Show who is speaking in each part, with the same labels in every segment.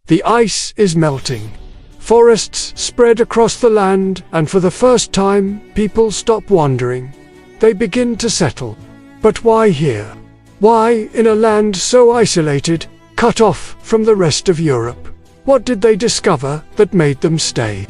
Speaker 1: The ice is melting. Forests spread across the land, and for the first time, people stop wandering. They begin to settle. But why here? Why in a land so isolated, cut off from the rest of Europe? What did they discover that made them stay?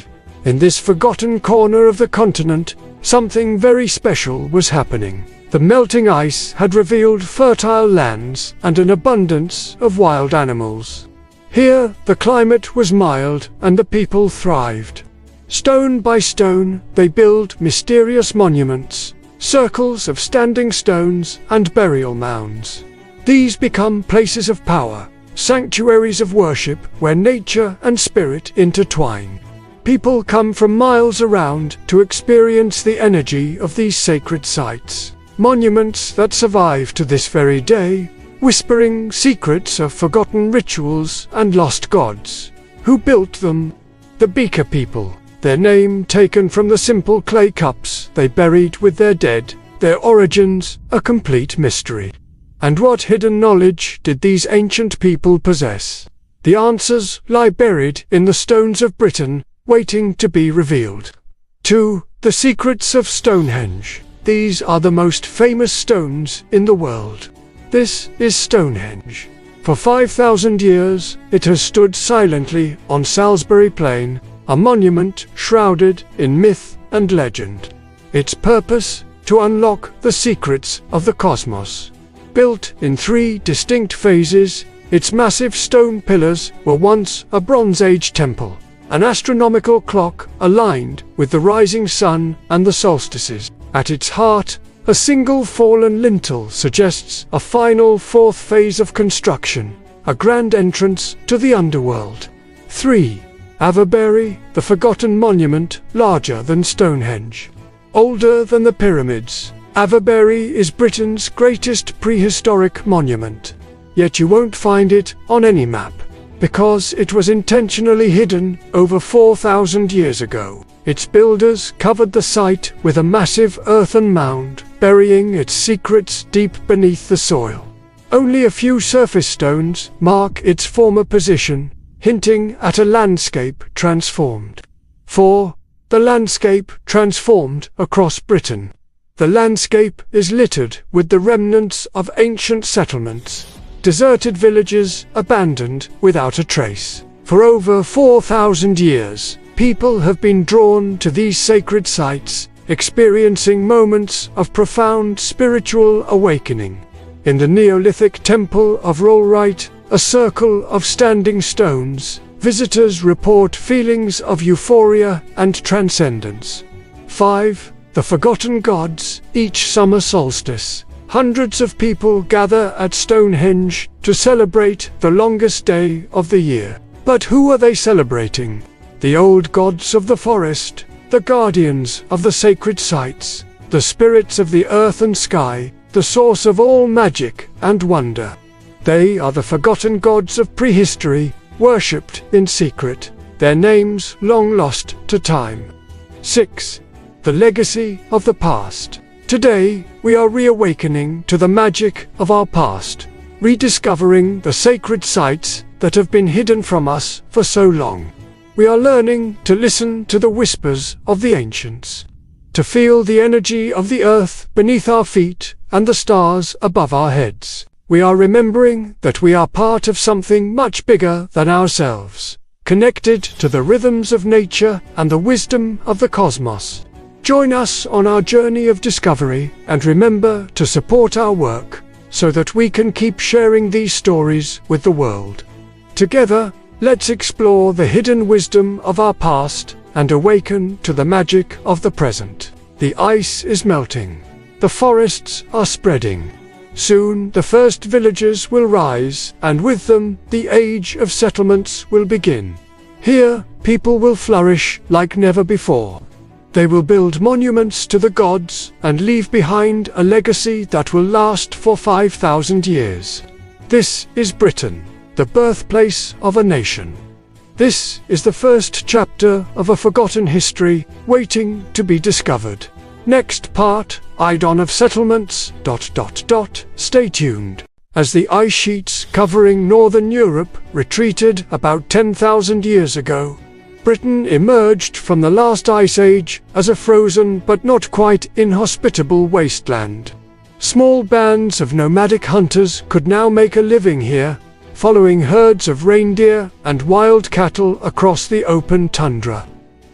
Speaker 1: In this forgotten corner of the continent, something very special was happening. The melting ice had revealed fertile lands and an abundance of wild animals. Here, the climate was mild and the people thrived. Stone by stone, they built mysterious monuments, circles of standing stones and burial mounds. These become places of power, sanctuaries of worship where nature and spirit intertwine. People come from miles around to experience the energy of these sacred sites. Monuments that survive to this very day, whispering secrets of forgotten rituals and lost gods. Who built them? The Beaker people, their name taken from the simple clay cups they buried with their dead, their origins a complete mystery. And what hidden knowledge did these ancient people possess? The answers lie buried in the stones of Britain, waiting to be revealed. 2. The secrets of Stonehenge. These are the most famous stones in the world. This is Stonehenge. For 5,000 years, it has stood silently on Salisbury Plain, a monument shrouded in myth and legend. Its purpose? To unlock the secrets of the cosmos. Built in 3 distinct phases, its massive stone pillars were once a Bronze Age temple, an astronomical clock aligned with the rising sun and the solstices. At its heart, a single fallen lintel suggests a final 4th phase of construction, a grand entrance to the underworld. 3. Avebury, the forgotten monument, larger than Stonehenge. Older than the pyramids, Avebury is Britain's greatest prehistoric monument. Yet you won't find it on any map, because it was intentionally hidden over 4,000 years ago. Its builders covered the site with a massive earthen mound, burying its secrets deep beneath the soil. Only a few surface stones mark its former position, hinting at a landscape transformed. 4. The landscape transformed across Britain. The landscape is littered with the remnants of ancient settlements, deserted villages abandoned without a trace. For over 4,000 years, people have been drawn to these sacred sites, experiencing moments of profound spiritual awakening. In the Neolithic Temple of Rollright, a circle of standing stones, visitors report feelings of euphoria and transcendence. 5. The Forgotten Gods. Each summer solstice, hundreds of people gather at Stonehenge to celebrate the longest day of the year. But who are they celebrating? The old gods of the forest, the guardians of the sacred sites, the spirits of the earth and sky, the source of all magic and wonder. They are the forgotten gods of prehistory, worshipped in secret, their names long lost to time. 6. The legacy of the past. Today, we are reawakening to the magic of our past, rediscovering the sacred sites that have been hidden from us for so long. We are learning to listen to the whispers of the ancients, to feel the energy of the earth beneath our feet and the stars above our heads. We are remembering that we are part of something much bigger than ourselves, connected to the rhythms of nature and the wisdom of the cosmos. Join us on our journey of discovery, and remember to support our work so that we can keep sharing these stories with the world. Together, let's explore the hidden wisdom of our past and awaken to the magic of the present. The ice is melting. The forests are spreading. Soon the first villages will rise, and with them the age of settlements will begin. Here, people will flourish like never before. They will build monuments to the gods and leave behind a legacy that will last for 5,000 years. This is Britain, the birthplace of a nation. This is the first chapter of a forgotten history waiting to be discovered. Next part, Eidon of Settlements... Stay tuned. As the ice sheets covering northern Europe retreated about 10,000 years ago, Britain emerged from the last ice age as a frozen but not quite inhospitable wasteland. Small bands of nomadic hunters could now make a living here, following herds of reindeer and wild cattle across the open tundra.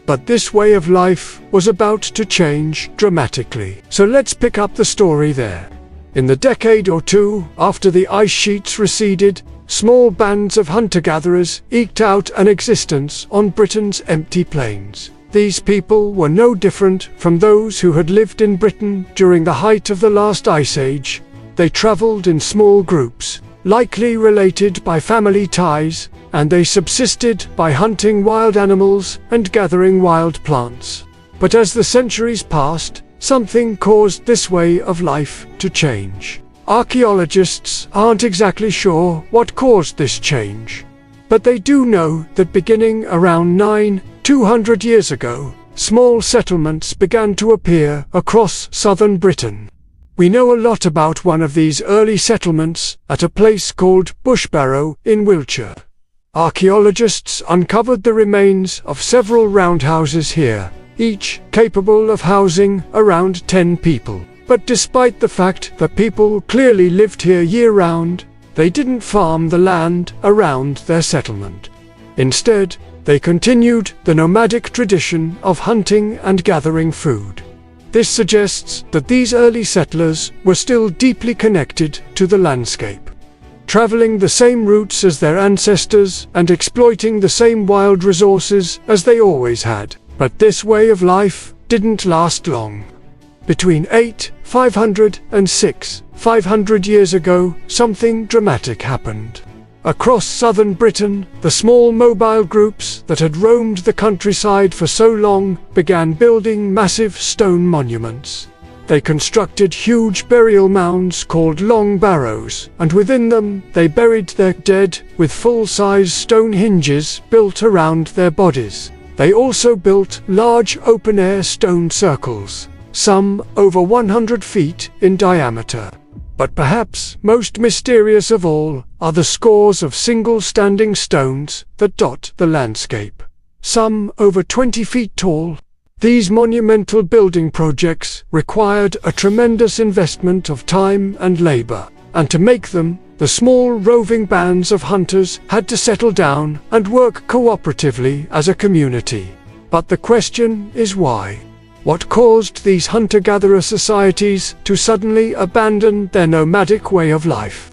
Speaker 1: But this way of life was about to change dramatically. So let's pick up the story there. In the decade or two after the ice sheets receded, small bands of hunter-gatherers eked out an existence on Britain's empty plains. These people were no different from those who had lived in Britain during the height of the last ice age. They traveled in small groups, likely related by family ties, and they subsisted by hunting wild animals and gathering wild plants. But as the centuries passed, something caused this way of life to change. Archaeologists aren't exactly sure what caused this change, but they do know that beginning around 200 years ago, small settlements began to appear across southern Britain. We know a lot about one of these early settlements at a place called Bushbarrow in Wiltshire. Archaeologists uncovered the remains of several roundhouses here, each capable of housing around 10 people. But despite the fact that people clearly lived here year-round, they didn't farm the land around their settlement. Instead, they continued the nomadic tradition of hunting and gathering food. This suggests that these early settlers were still deeply connected to the landscape, traveling the same routes as their ancestors and exploiting the same wild resources as they always had. But this way of life didn't last long. Between 500 and 500 years ago, something dramatic happened. Across southern Britain, the small mobile groups that had roamed the countryside for so long began building massive stone monuments. They constructed huge burial mounds called long barrows, and within them they buried their dead with full-size stone hinges built around their bodies. They also built large open-air stone circles, some over 100 feet in diameter. But perhaps most mysterious of all are the scores of single standing stones that dot the landscape, some over 20 feet tall. These monumental building projects required a tremendous investment of time and labor, and to make them, the small roving bands of hunters had to settle down and work cooperatively as a community. But the question is why? What caused these hunter-gatherer societies to suddenly abandon their nomadic way of life?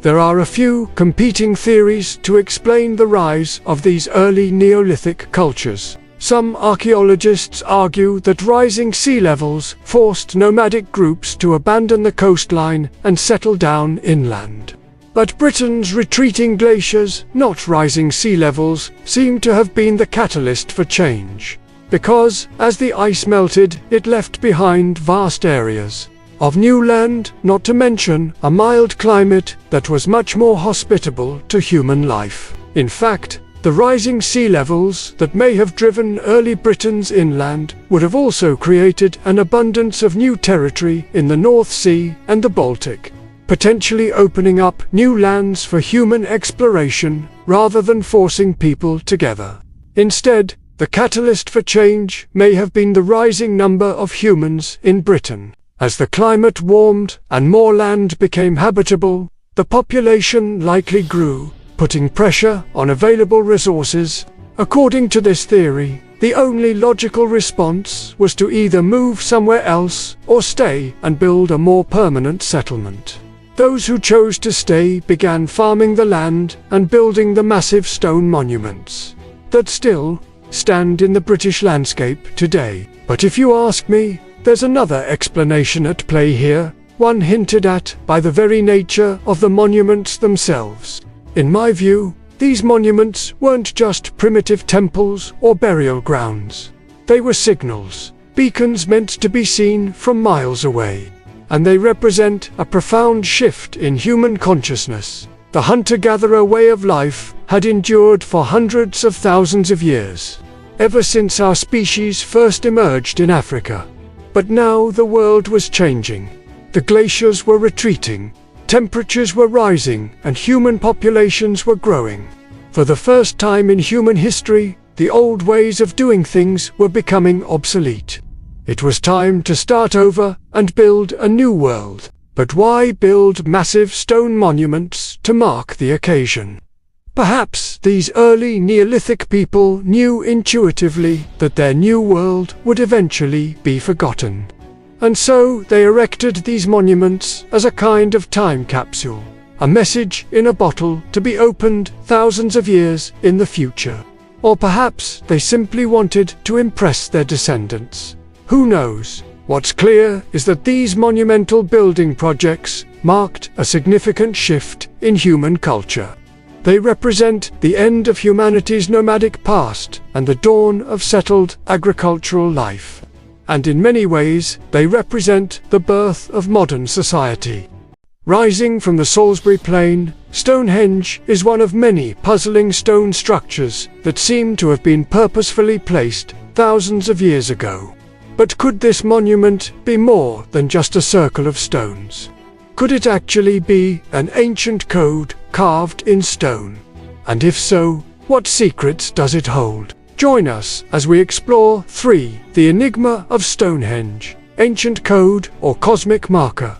Speaker 1: There are a few competing theories to explain the rise of these early Neolithic cultures. Some archaeologists argue that rising sea levels forced nomadic groups to abandon the coastline and settle down inland. But Britain's retreating glaciers, not rising sea levels, seem to have been the catalyst for change. Because, as the ice melted, it left behind vast areas of new land, not to mention a mild climate that was much more hospitable to human life. In fact, the rising sea levels that may have driven early Britain's inland would have also created an abundance of new territory in the North Sea and the Baltic, potentially opening up new lands for human exploration rather than forcing people together. Instead, the catalyst for change may have been the rising number of humans in Britain. As the climate warmed and more land became habitable, the population likely grew, putting pressure on available resources. According to this theory, the only logical response was to either move somewhere else or stay and build a more permanent settlement. Those who chose to stay began farming the land and building the massive stone monuments that still stand in the British landscape today. But if you ask me, there's another explanation at play here, one hinted at by the very nature of the monuments themselves. In my view, these monuments weren't just primitive temples or burial grounds. They were signals, beacons meant to be seen from miles away. And they represent a profound shift in human consciousness. The hunter-gatherer way of life had endured for hundreds of thousands of years, ever since our species first emerged in Africa. But now the world was changing. The glaciers were retreating, temperatures were rising and human populations were growing. For the first time in human history, the old ways of doing things were becoming obsolete. It was time to start over and build a new world. But why build massive stone monuments to mark the occasion? Perhaps these early Neolithic people knew intuitively that their new world would eventually be forgotten. And so they erected these monuments as a kind of time capsule, a message in a bottle to be opened thousands of years in the future. Or perhaps they simply wanted to impress their descendants. Who knows? What's clear is that these monumental building projects marked a significant shift in human culture. They represent the end of humanity's nomadic past and the dawn of settled agricultural life. And in many ways, they represent the birth of modern society. Rising from the Salisbury Plain, Stonehenge is one of many puzzling stone structures that seem to have been purposefully placed thousands of years ago. But could this monument be more than just a circle of stones? Could it actually be an ancient code carved in stone? And if so, what secrets does it hold? Join us as we explore 3. The Enigma of Stonehenge, Ancient Code or Cosmic Marker.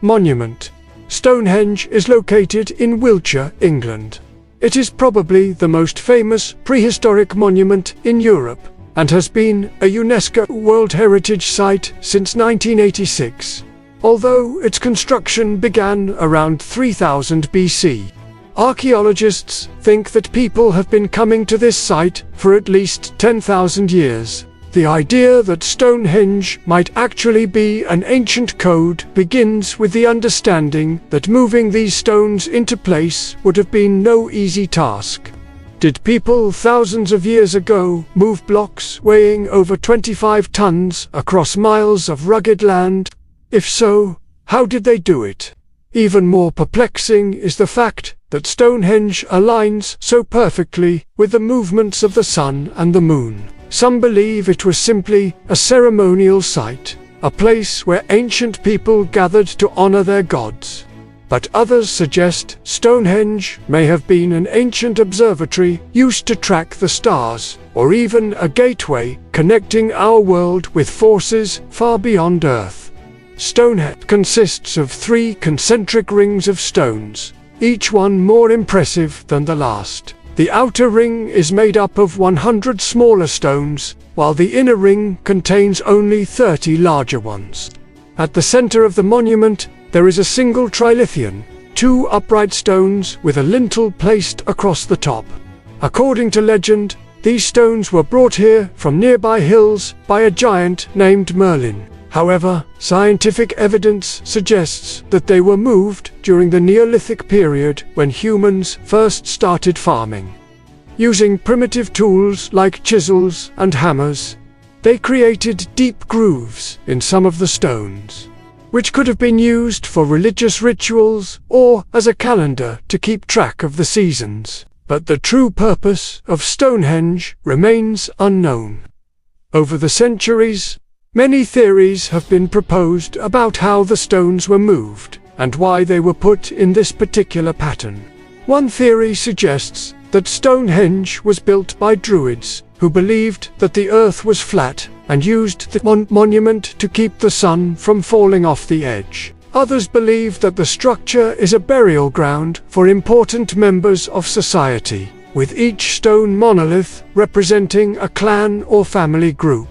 Speaker 1: Monument. Stonehenge is located in Wiltshire, England. It is probably the most famous prehistoric monument in Europe and has been a UNESCO World Heritage Site since 1986, although its construction began around 3000 BC. Archaeologists think that people have been coming to this site for at least 10,000 years. The idea that Stonehenge might actually be an ancient code begins with the understanding that moving these stones into place would have been no easy task. Did people thousands of years ago move blocks weighing over 25 tons across miles of rugged land? If so, how did they do it? Even more perplexing is the fact that Stonehenge aligns so perfectly with the movements of the sun and the moon. Some believe it was simply a ceremonial site, a place where ancient people gathered to honor their gods. But others suggest Stonehenge may have been an ancient observatory used to track the stars, or even a gateway connecting our world with forces far beyond Earth. Stonehenge consists of 3 concentric rings of stones, each one more impressive than the last. The outer ring is made up of 100 smaller stones, while the inner ring contains only 30 larger ones. At the center of the monument, there is a single trilithion, 2 upright stones with a lintel placed across the top. According to legend, these stones were brought here from nearby hills by a giant named Merlin. However, scientific evidence suggests that they were moved during the Neolithic period when humans first started farming. Using primitive tools like chisels and hammers, they created deep grooves in some of the stones, which could have been used for religious rituals or as a calendar to keep track of the seasons. But the true purpose of Stonehenge remains unknown. Over the centuries, many theories have been proposed about how the stones were moved and why they were put in this particular pattern. One theory suggests that Stonehenge was built by Druids who believed that the earth was flat and used the monument to keep the sun from falling off the edge. Others believe that the structure is a burial ground for important members of society, with each stone monolith representing a clan or family group.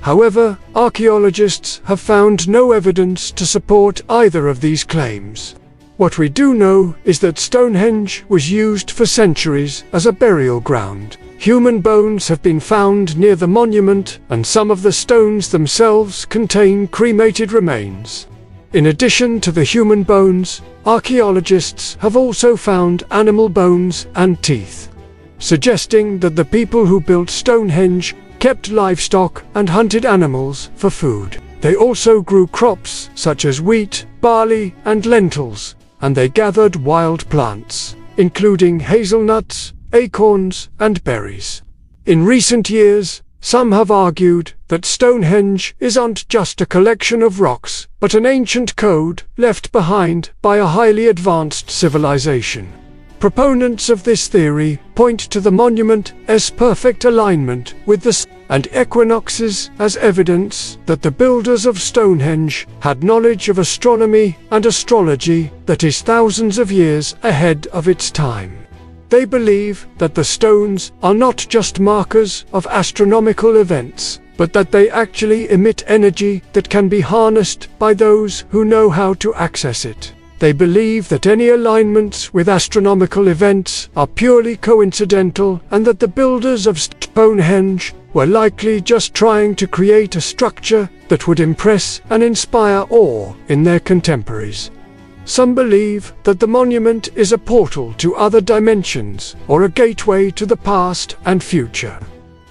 Speaker 1: However, archaeologists have found no evidence to support either of these claims. What we do know is that Stonehenge was used for centuries as a burial ground. Human bones have been found near the monument, and some of the stones themselves contain cremated remains. In addition to the human bones, archaeologists have also found animal bones and teeth, suggesting that the people who built Stonehenge kept livestock and hunted animals for food. They also grew crops such as wheat, barley, and lentils, and they gathered wild plants, including hazelnuts, acorns, and berries. In recent years, Some have argued that Stonehenge isn't just a collection of rocks, but an ancient code left behind by a highly advanced civilization. Proponents of this theory point to the monument's perfect alignment with the sun and equinoxes as evidence that the builders of Stonehenge had knowledge of astronomy and astrology that is thousands of years ahead of its time. They believe that the stones are not just markers of astronomical events, but that they actually emit energy that can be harnessed by those who know how to access it. They believe that any alignments with astronomical events are purely coincidental and that the builders of Stonehenge were likely just trying to create a structure that would impress and inspire awe in their contemporaries. Some believe that the monument is a portal to other dimensions or a gateway to the past and future.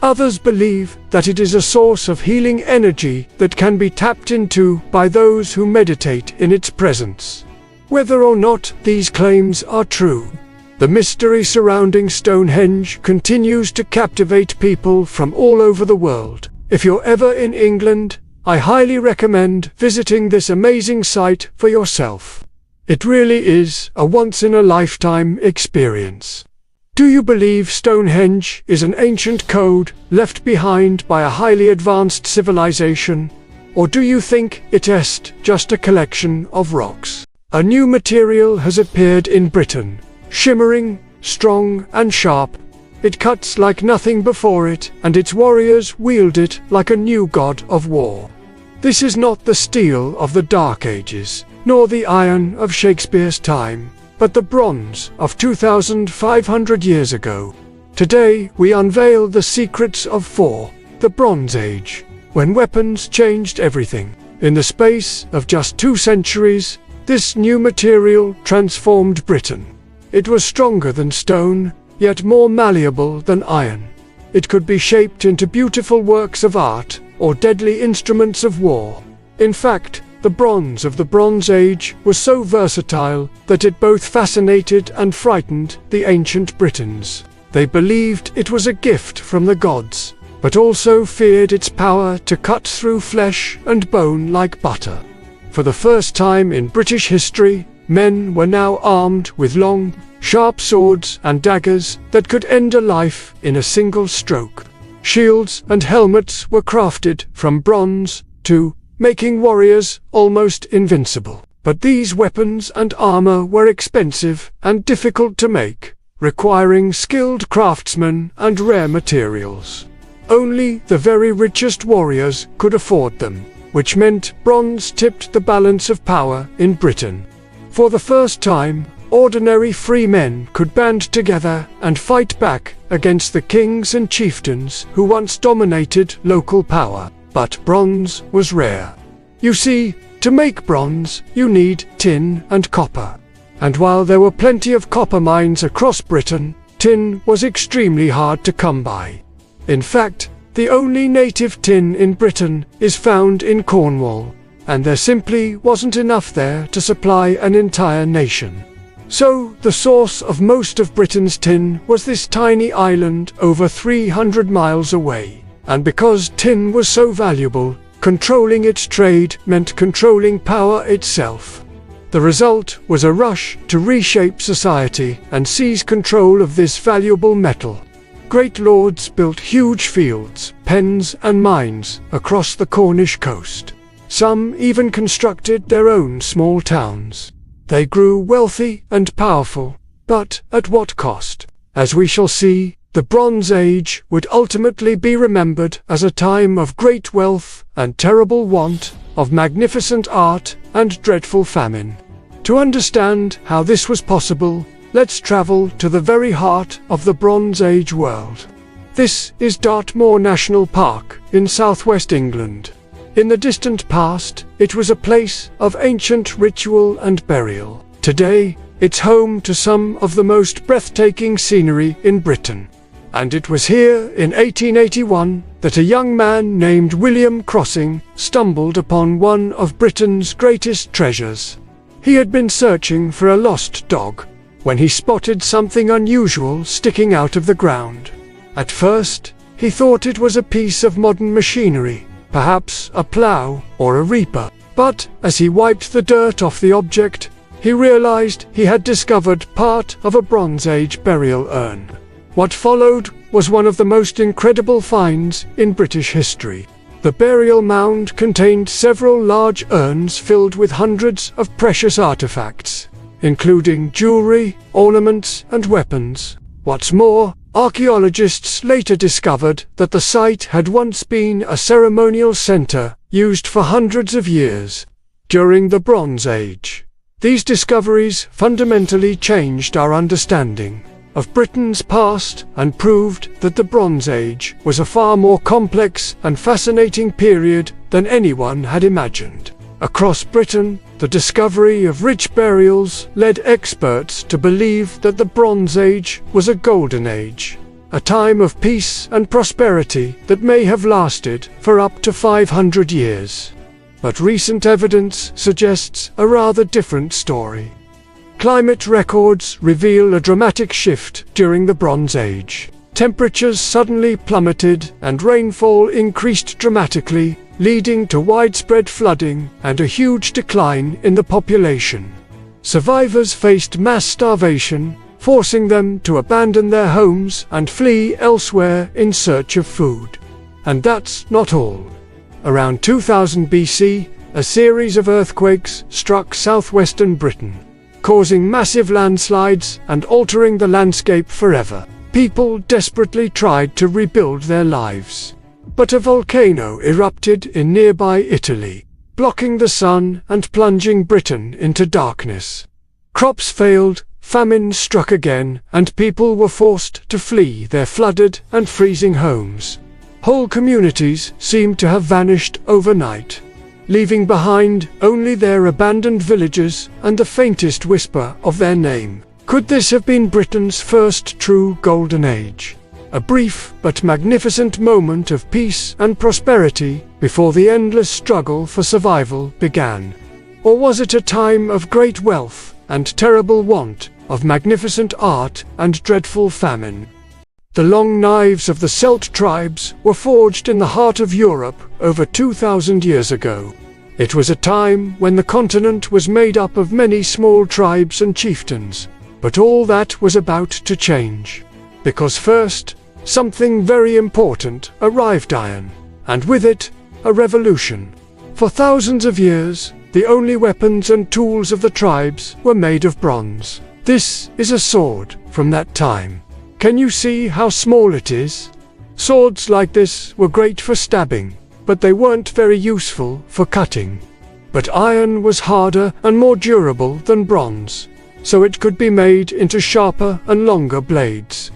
Speaker 1: Others believe that it is a source of healing energy that can be tapped into by those who meditate in its presence. Whether or not these claims are true, the mystery surrounding Stonehenge continues to captivate people from all over the world. If you're ever in England, I highly recommend visiting this amazing site for yourself. It really is a once-in-a-lifetime experience. Do you believe Stonehenge is an ancient code left behind by a highly advanced civilization? Or do you think it is just a collection of rocks? A new material has appeared in Britain, shimmering, strong and sharp. It cuts like nothing before it, and its warriors wield it like a new god of war. This is not the steel of the Dark Ages, nor the iron of Shakespeare's time, but the bronze of 2,500 years ago. Today we unveil the secrets of the Bronze Age, when weapons changed everything. In the space of just 2 centuries, this new material transformed Britain. It was stronger than stone, yet more malleable than iron. It could be shaped into beautiful works of art or deadly instruments of war. In fact, the bronze of the Bronze Age was so versatile that it both fascinated and frightened the ancient Britons. They believed it was a gift from the gods, but also feared its power to cut through flesh and bone like butter. For the first time in British history, men were now armed with long, sharp swords and daggers that could end a life in a single stroke. Shields and helmets were crafted from bronze, too, making warriors almost invincible. But these weapons and armor were expensive and difficult to make, requiring skilled craftsmen and rare materials. Only the very richest warriors could afford them, which meant bronze tipped the balance of power in Britain. For the first time, ordinary free men could band together and fight back against the kings and chieftains who once dominated local power. But bronze was rare. You see, to make bronze, you need tin and copper. And while there were plenty of copper mines across Britain, tin was extremely hard to come by. In fact, the only native tin in Britain is found in Cornwall, and there simply wasn't enough there to supply an entire nation. So, the source of most of Britain's tin was this tiny island over 300 miles away. And because tin was so valuable, controlling its trade meant controlling power itself. The result was a rush to reshape society and seize control of this valuable metal. Great lords built huge fields, pens and mines across the Cornish coast. Some even constructed their own small towns. They grew wealthy and powerful, but at what cost? As we shall see, the Bronze Age would ultimately be remembered as a time of great wealth and terrible want, of magnificent art and dreadful famine. To understand how this was possible, let's travel to the very heart of the Bronze Age world. This is Dartmoor National Park in southwest England. In the distant past, it was a place of ancient ritual and burial. Today, it's home to some of the most breathtaking scenery in Britain. And it was here in 1881 that a young man named William Crossing stumbled upon one of Britain's greatest treasures. He had been searching for a lost dog when he spotted something unusual sticking out of the ground. At first, He thought it was a piece of modern machinery, perhaps a plough or a reaper. But as he wiped the dirt off the object, he realized he had discovered part of a Bronze Age burial urn. What followed was one of the most incredible finds in British history. The burial mound contained several large urns filled with hundreds of precious artifacts, including jewelry, ornaments, and weapons. What's more, archaeologists later discovered that the site had once been a ceremonial center used for hundreds of years during the Bronze Age. These discoveries fundamentally changed our understanding of Britain's past and proved that the Bronze Age was a far more complex and fascinating period than anyone had imagined. Across Britain, the discovery of rich burials led experts to believe that the Bronze Age was a golden age, a time of peace and prosperity that may have lasted for up to 500 years. But recent evidence suggests a rather different story. Climate records reveal a dramatic shift during the Bronze Age. Temperatures suddenly plummeted and rainfall increased dramatically, leading to widespread flooding and a huge decline in the population. Survivors faced mass starvation, forcing them to abandon their homes and flee elsewhere in search of food. And that's not all. Around 2000 BC, a series of earthquakes struck southwestern Britain, causing massive landslides and altering the landscape forever. People desperately tried to rebuild their lives. But a volcano erupted in nearby Italy, blocking the sun and plunging Britain into darkness. Crops failed, famine struck again, and people were forced to flee their flooded and freezing homes. Whole communities seemed to have vanished overnight, leaving behind only their abandoned villages and the faintest whisper of their name. Could this have been Britain's first true golden age? A brief but magnificent moment of peace and prosperity before the endless struggle for survival began. Or was it a time of great wealth and terrible want, of magnificent art and dreadful famine? The long knives of the Celt tribes were forged in the heart of Europe over 2,000 years ago. It was a time when the continent was made up of many small tribes and chieftains. But all that was about to change. Because first, something very important arrived: iron, and with it, a revolution. For thousands of years, the only weapons and tools of the tribes were made of bronze. This is a sword from that time. Can you see how small it is? Swords like this were great for stabbing, but they weren't very useful for cutting. But iron was harder and more durable than bronze, so it could be made into sharper and longer blades.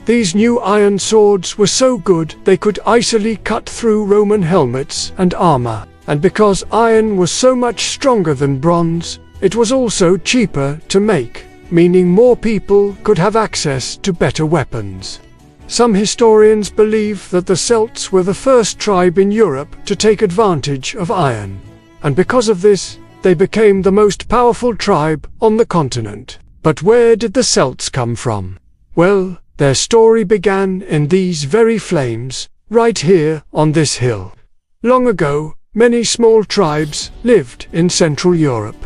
Speaker 1: These new iron swords were so good they could easily cut through Roman helmets and armor. And because iron was so much stronger than bronze, it was also cheaper to make, meaning more people could have access to better weapons. Some historians believe that the Celts were the first tribe in Europe to take advantage of iron, and because of this, they became the most powerful tribe on the continent. But where did the Celts come from? Well, their story began in these very flames, right here on this hill. Long ago, many small tribes lived in Central Europe,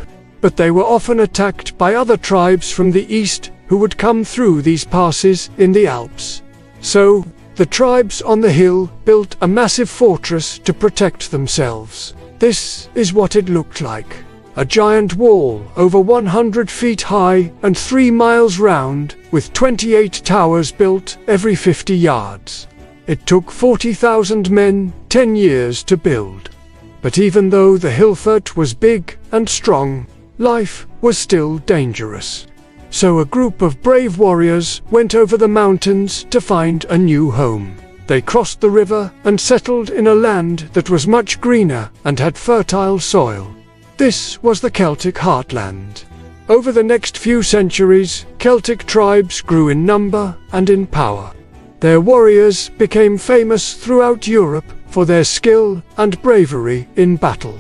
Speaker 1: but they were often attacked by other tribes from the east who would come through these passes in the Alps. So, the tribes on the hill built a massive fortress to protect themselves. This is what it looked like. A giant wall over 100 feet high and 3 miles round, with 28 towers built every 50 yards. It took 40,000 men 10 years to build. But even though the hill fort was big and strong, life was still dangerous. So a group of brave warriors went over the mountains to find a new home. They crossed the river and settled in a land that was much greener and had fertile soil. This was the Celtic heartland. Over the next few centuries, Celtic tribes grew in number and in power. Their warriors became famous throughout Europe for their skill and bravery in battle.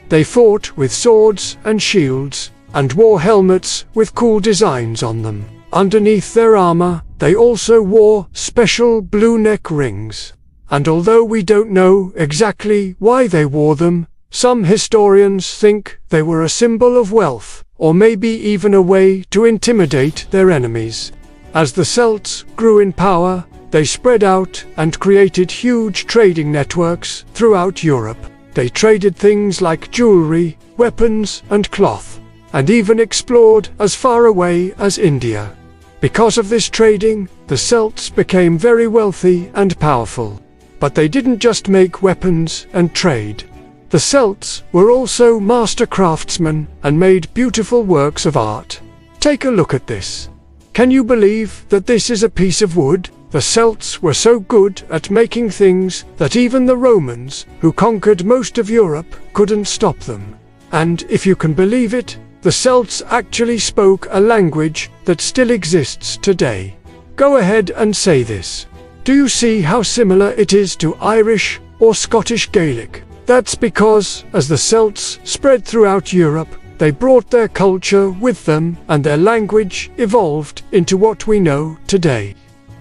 Speaker 1: They fought with swords and shields, and wore helmets with cool designs on them. Underneath their armor, they also wore special blue neck rings. And although we don't know exactly why they wore them, some historians think they were a symbol of wealth, or maybe even a way to intimidate their enemies. As the Celts grew in power, they spread out and created huge trading networks throughout Europe. They traded things like jewelry, weapons, and cloth, and even explored as far away as India. Because of this trading, the Celts became very wealthy and powerful. But they didn't just make weapons and trade. The Celts were also master craftsmen and made beautiful works of art. Take a look at this. Can you believe that this is a piece of wood? The Celts were so good at making things that even the Romans, who conquered most of Europe, couldn't stop them. And if you can believe it, the Celts actually spoke a language that still exists today. Go ahead and say this. Do you see how similar it is to Irish or Scottish Gaelic? That's because, as the Celts spread throughout Europe, they brought their culture with them and their language evolved into what we know today.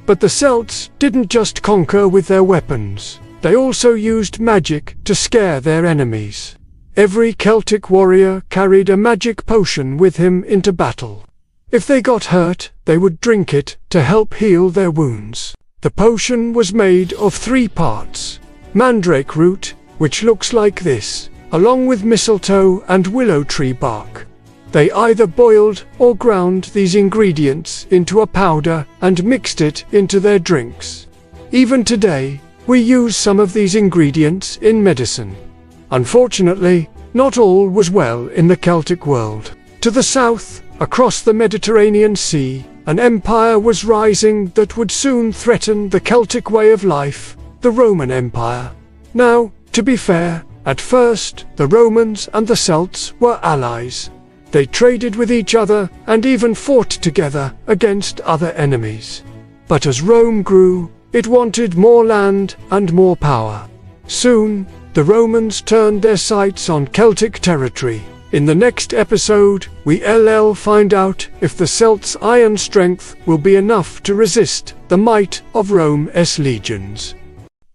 Speaker 1: But the Celts didn't just conquer with their weapons. They also used magic to scare their enemies. Every Celtic warrior carried a magic potion with him into battle. If they got hurt, they would drink it to help heal their wounds. The potion was made of 3 parts. Mandrake root, which looks like this, along with mistletoe and willow tree bark. They either boiled or ground these ingredients into a powder and mixed it into their drinks. Even today, we use some of these ingredients in medicine. Unfortunately, not all was well in the Celtic world. To the south, across the Mediterranean Sea, an empire was rising that would soon threaten the Celtic way of life, the Roman Empire. Now, to be fair, at first, the Romans and the Celts were allies. They traded with each other and even fought together against other enemies. But as Rome grew, it wanted more land and more power. Soon, the Romans turned their sights on Celtic territory. In the next episode, we'll find out if the Celts' iron strength will be enough to resist the might of Rome's legions.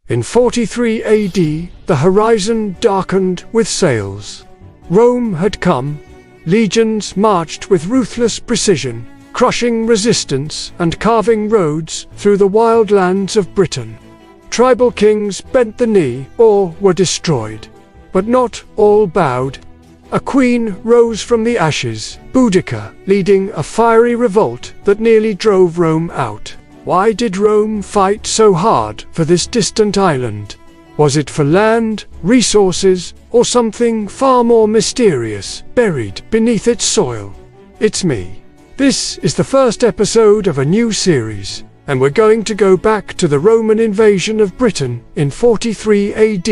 Speaker 1: In 43 AD, the horizon darkened with sails. Rome had come. Legions marched with ruthless precision, crushing resistance and carving roads through the wild lands of Britain. Tribal kings bent the knee or were destroyed. But not all bowed. A queen rose from the ashes, Boudica, leading a fiery revolt that nearly drove Rome out. Why did Rome fight so hard for this distant island? Was it for land, resources, or something far more mysterious, buried beneath its soil? It's me. This is the first episode of a new series, and we're going to go back to the Roman invasion of Britain in 43 AD,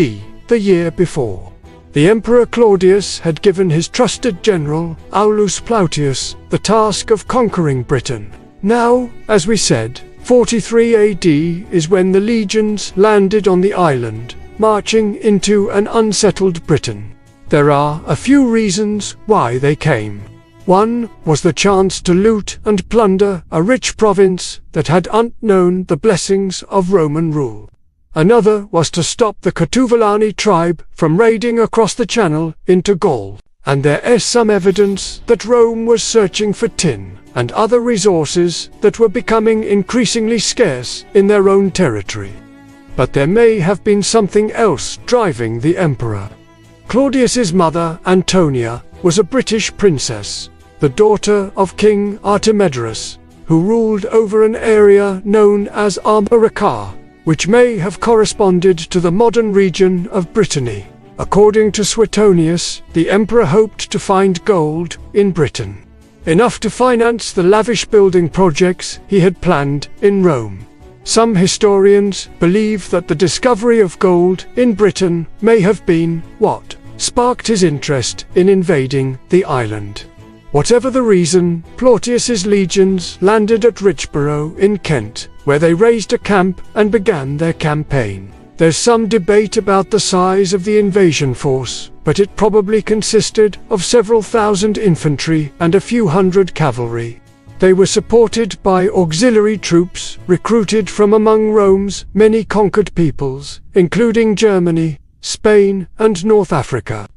Speaker 1: the year before. The Emperor Claudius had given his trusted general, Aulus Plautius, the task of conquering Britain. Now, as we said, 43 AD is when the legions landed on the island, marching into an unsettled Britain. There are a few reasons why they came. One was the chance to loot and plunder a rich province that had known the blessings of Roman rule. Another was to stop the Catuvallani tribe from raiding across the Channel into Gaul. And there is some evidence that Rome was searching for tin and other resources that were becoming increasingly scarce in their own territory. But there may have been something else driving the emperor. Claudius's mother, Antonia, was a British princess, the daughter of King Artemidorus, who ruled over an area known as Armorica, which may have corresponded to the modern region of Brittany. According to Suetonius, the emperor hoped to find gold in Britain, enough to finance the lavish building projects he had planned in Rome. Some historians believe that the discovery of gold in Britain may have been what sparked his interest in invading the island. Whatever the reason, Plautius's legions landed at Richborough in Kent, where they raised a camp and began their campaign. There's some debate about the size of the invasion force, but it probably consisted of several thousand infantry and a few hundred cavalry. They were supported by auxiliary troops recruited from among Rome's many conquered peoples, including Germany, Spain, and North Africa.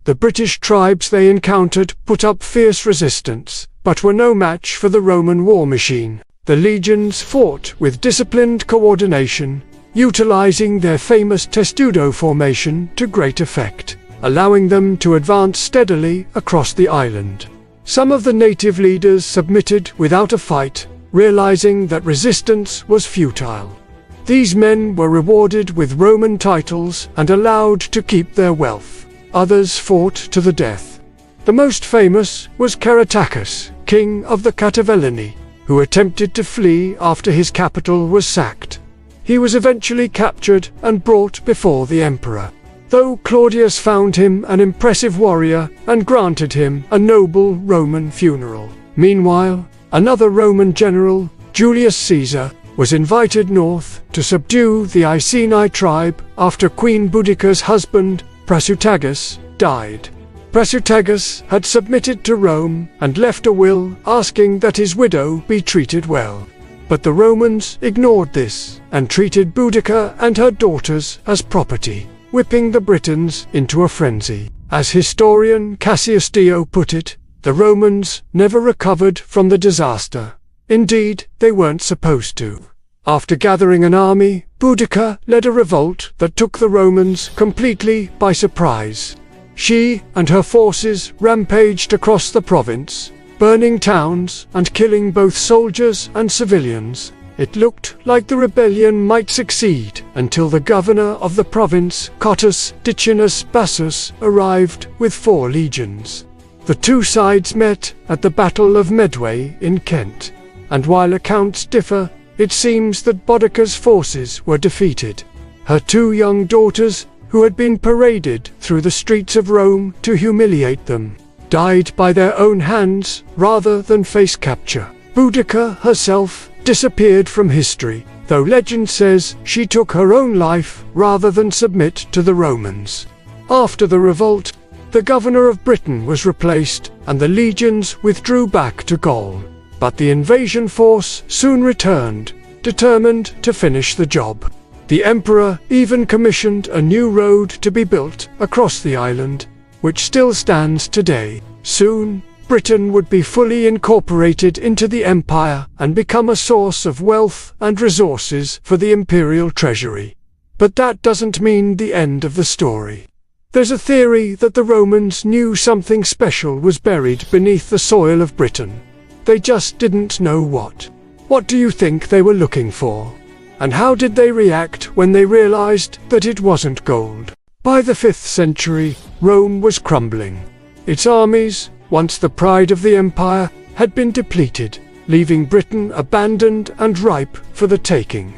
Speaker 1: The British tribes they encountered put up fierce resistance, but were no match for the Roman war machine. The legions fought with disciplined coordination, utilizing their famous testudo formation to great effect, allowing them to advance steadily across the island. Some of the native leaders submitted without a fight, realizing that resistance was futile. These men were rewarded with Roman titles and allowed to keep their wealth. Others fought to the death. The most famous was Caratacus, king of the Catavellini, who attempted to flee after his capital was sacked. He was eventually captured and brought before the emperor, though Claudius found him an impressive warrior and granted him a noble Roman funeral. Meanwhile, another Roman general, Julius Caesar, was invited north to subdue the Iceni tribe after Queen Boudicca's husband, Prasutagus, died. Prasutagus had submitted to Rome and left a will asking that his widow be treated well. But the Romans ignored this and treated Boudicca and her daughters as property, whipping the Britons into a frenzy. As historian Cassius Dio put it, the Romans never recovered from the disaster. Indeed, they weren't supposed to. After gathering an army, Boudicca led a revolt that took the Romans completely by surprise. She and her forces rampaged across the province, burning towns and killing both soldiers and civilians. It looked like the rebellion might succeed until the governor of the province, Cottus Dicinus Bassus, arrived with 4 legions. The two sides met at the Battle of Medway in Kent, and while accounts differ, it seems that Boudicca's forces were defeated. Her 2 young daughters, who had been paraded through the streets of Rome to humiliate them, died by their own hands rather than face capture. Boudicca herself disappeared from history, though legend says she took her own life rather than submit to the Romans. After the revolt, the governor of Britain was replaced and the legions withdrew back to Gaul. But the invasion force soon returned, determined to finish the job. The emperor even commissioned a new road to be built across the island, which still stands today. Soon, Britain would be fully incorporated into the empire and become a source of wealth and resources for the imperial treasury. But that doesn't mean the end of the story. There's a theory that the Romans knew something special was buried beneath the soil of Britain. They just didn't know what. What do you think they were looking for? And how did they react when they realized that it wasn't gold? By the 5th century, Rome was crumbling. Its armies, once the pride of the empire, had been depleted, leaving Britain abandoned and ripe for the taking.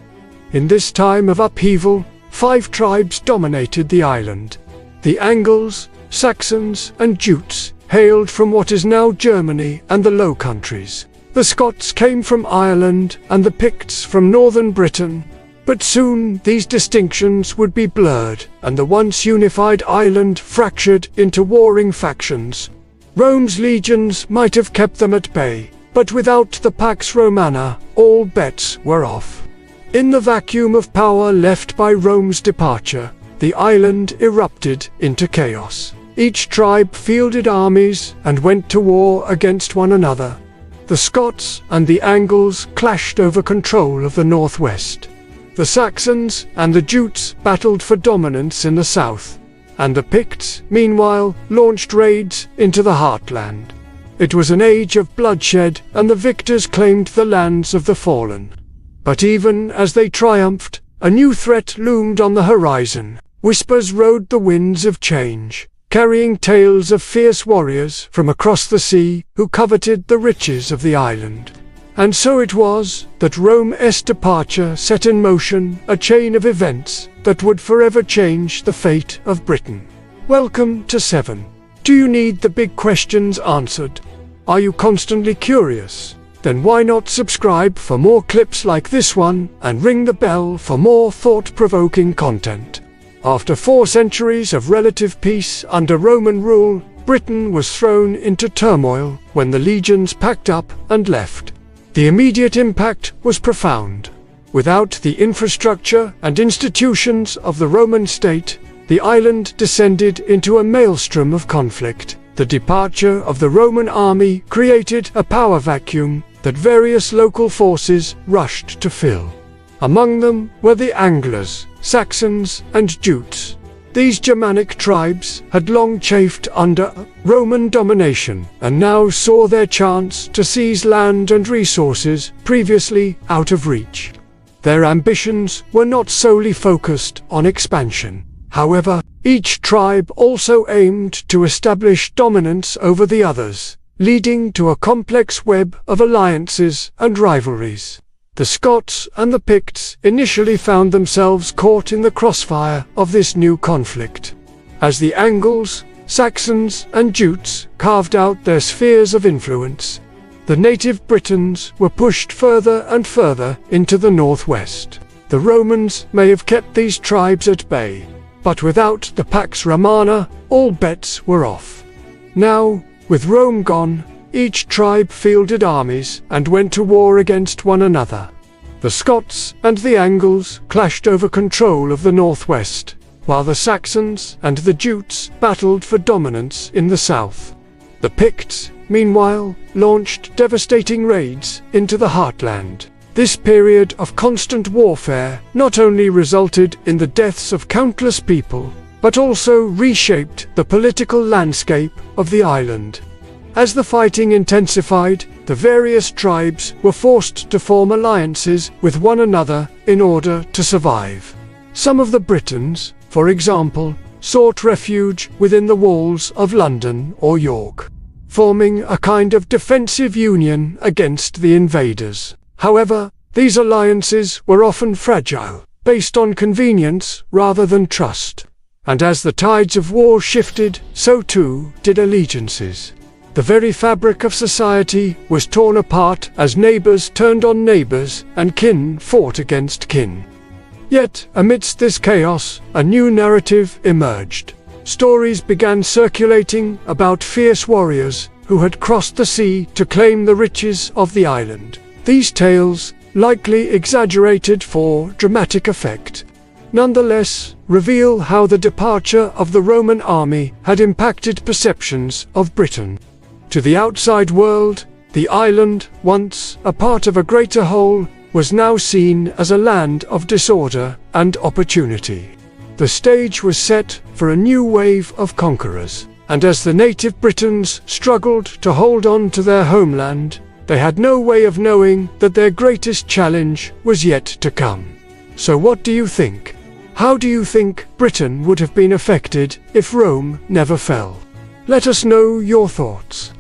Speaker 1: In this time of upheaval, 5 tribes dominated the island. The Angles, Saxons, and Jutes hailed from what is now Germany and the Low Countries. The Scots came from Ireland and the Picts from northern Britain. But soon these distinctions would be blurred, and the once unified island fractured into warring factions. Rome's legions might have kept them at bay, but without the Pax Romana, all bets were off. In the vacuum of power left by Rome's departure, the island erupted into chaos. Each tribe fielded armies and went to war against one another. The Scots and the Angles clashed over control of the northwest. The Saxons and the Jutes battled for dominance in the south, and the Picts, meanwhile, launched raids into the heartland. It was an age of bloodshed, and the victors claimed the lands of the fallen. But even as they triumphed, a new threat loomed on the horizon. Whispers rode the winds of change, carrying tales of fierce warriors from across the sea who coveted the riches of the island. And so it was that Rome's departure set in motion a chain of events that would forever change the fate of Britain. Welcome to 7. Do you need the big questions answered? Are you constantly curious? Then why not subscribe for more clips like this one and ring the bell for more thought-provoking content. After 4 centuries of relative peace under Roman rule, Britain was thrown into turmoil when the legions packed up and left. The immediate impact was profound. Without the infrastructure and institutions of the Roman state, the island descended into a maelstrom of conflict. The departure of the Roman army created a power vacuum that various local forces rushed to fill. Among them were the Anglers, Saxons, and Jutes. These Germanic tribes had long chafed under Roman domination and now saw their chance to seize land and resources previously out of reach. Their ambitions were not solely focused on expansion. However, each tribe also aimed to establish dominance over the others, leading to a complex web of alliances and rivalries. The Scots and the Picts initially found themselves caught in the crossfire of this new conflict. As the Angles, Saxons, and Jutes carved out their spheres of influence, the native Britons were pushed further and further into the northwest. The Romans may have kept these tribes at bay, but without the Pax Romana, all bets were off. Now, with Rome gone, each tribe fielded armies and went to war against one another. The Scots and the Angles clashed over control of the northwest, while the Saxons and the Jutes battled for dominance in the south. The Picts, meanwhile, launched devastating raids into the heartland. This period of constant warfare not only resulted in the deaths of countless people, but also reshaped the political landscape of the island. As the fighting intensified, the various tribes were forced to form alliances with one another in order to survive. Some of the Britons, for example, sought refuge within the walls of London or York, forming a kind of defensive union against the invaders. However, these alliances were often fragile, based on convenience rather than trust. And as the tides of war shifted, so too did allegiances. The very fabric of society was torn apart as neighbors turned on neighbors and kin fought against kin. Yet, amidst this chaos, a new narrative emerged. Stories began circulating about fierce warriors who had crossed the sea to claim the riches of the island. These tales, likely exaggerated for dramatic effect, nonetheless reveal how the departure of the Roman army had impacted perceptions of Britain. To the outside world, the island, once a part of a greater whole, was now seen as a land of disorder and opportunity. The stage was set for a new wave of conquerors, and as the native Britons struggled to hold on to their homeland, they had no way of knowing that their greatest challenge was yet to come. So what do you think? How do you think Britain would have been affected if Rome never fell? Let us know your thoughts.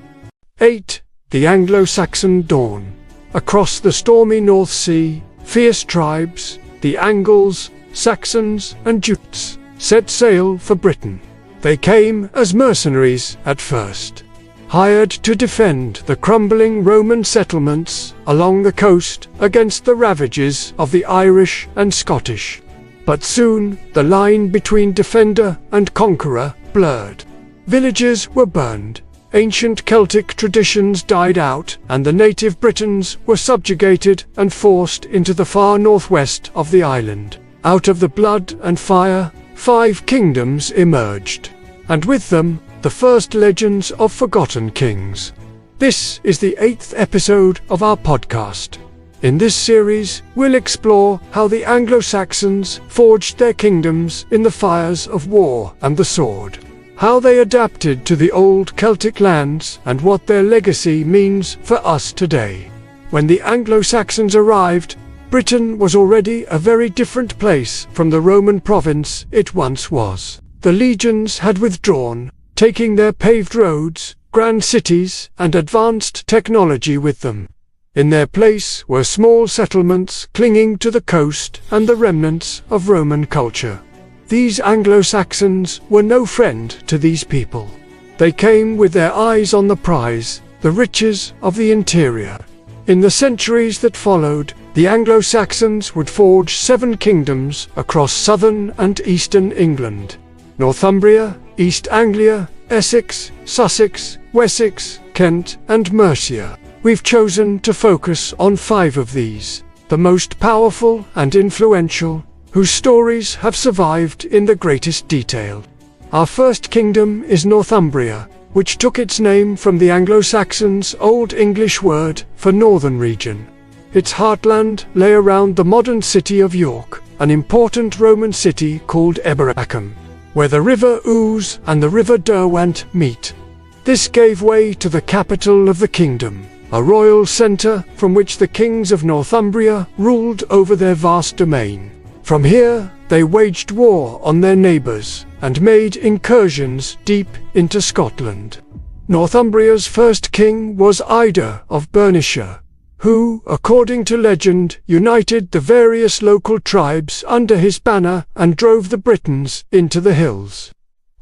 Speaker 1: 8. The Anglo-Saxon Dawn. Across the stormy North Sea, fierce tribes, the Angles, Saxons, and Jutes, set sail for Britain. They came as mercenaries at first, hired to defend the crumbling Roman settlements along the coast against the ravages of the Irish and Scottish. But soon, the line between defender and conqueror blurred. Villages were burned, ancient Celtic traditions died out, and the native Britons were subjugated and forced into the far northwest of the island. Out of the blood and fire, 5 kingdoms emerged, and with them, the first legends of forgotten kings. This is the 8th episode of our podcast. In this series, we'll explore how the Anglo-Saxons forged their kingdoms in the fires of war and the sword, how they adapted to the old Celtic lands, and what their legacy means for us today. When the Anglo-Saxons arrived, Britain was already a very different place from the Roman province it once was. The legions had withdrawn, taking their paved roads, grand cities, and advanced technology with them. In their place were small settlements clinging to the coast and the remnants of Roman culture. These Anglo-Saxons were no friend to these people. They came with their eyes on the prize, the riches of the interior. In the centuries that followed, the Anglo-Saxons would forge 7 kingdoms across southern and eastern England: Northumbria, East Anglia, Essex, Sussex, Wessex, Kent, and Mercia. we've chosen to focus on 5 of these, the most powerful and influential, whose stories have survived in the greatest detail. Our first kingdom is Northumbria, which took its name from the Anglo-Saxons' Old English word for northern region. Its heartland lay around the modern city of York, an important Roman city called Embark, where the river Ouse and the river Derwent meet. This gave way to the capital of the kingdom, a royal centre from which the kings of Northumbria ruled over their vast domain. From here, they waged war on their neighbours and made incursions deep into Scotland. Northumbria's first king was Ida of Bernicia, who, according to legend, united the various local tribes under his banner and drove the Britons into the hills.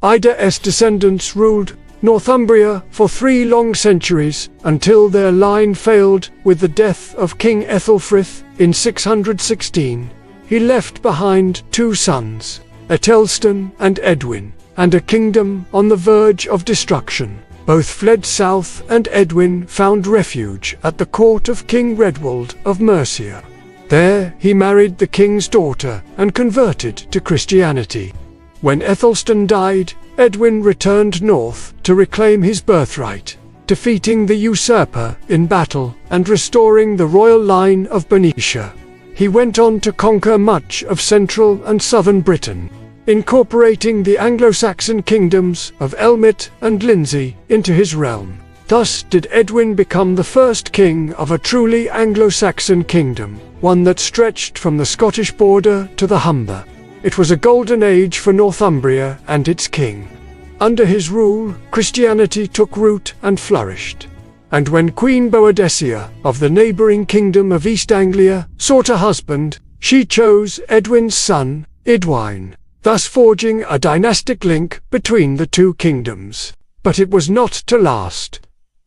Speaker 1: Ida's descendants ruled Northumbria for 3 long centuries until their line failed with the death of King Ethelfrith in 616. He left behind 2 sons, Æthelstan and Edwin, and a kingdom on the verge of destruction. Both fled south, and Edwin found refuge at the court of King Redwald of Mercia. There he married the king's daughter and converted to Christianity. When Æthelstan died, Edwin returned north to reclaim his birthright, defeating the usurper in battle and restoring the royal line of Bernicia. He went on to conquer much of central and southern Britain, incorporating the Anglo-Saxon kingdoms of Elmet and Lindsey into his realm. Thus did Edwin become the first king of a truly Anglo-Saxon kingdom, one that stretched from the Scottish border to the Humber. It was a golden age for Northumbria and its king. Under his rule, Christianity took root and flourished. And when Queen Boadicea of the neighbouring kingdom of East Anglia sought a husband, she chose Edwin's son, Edwine, thus forging a dynastic link between the 2 kingdoms. But it was not to last.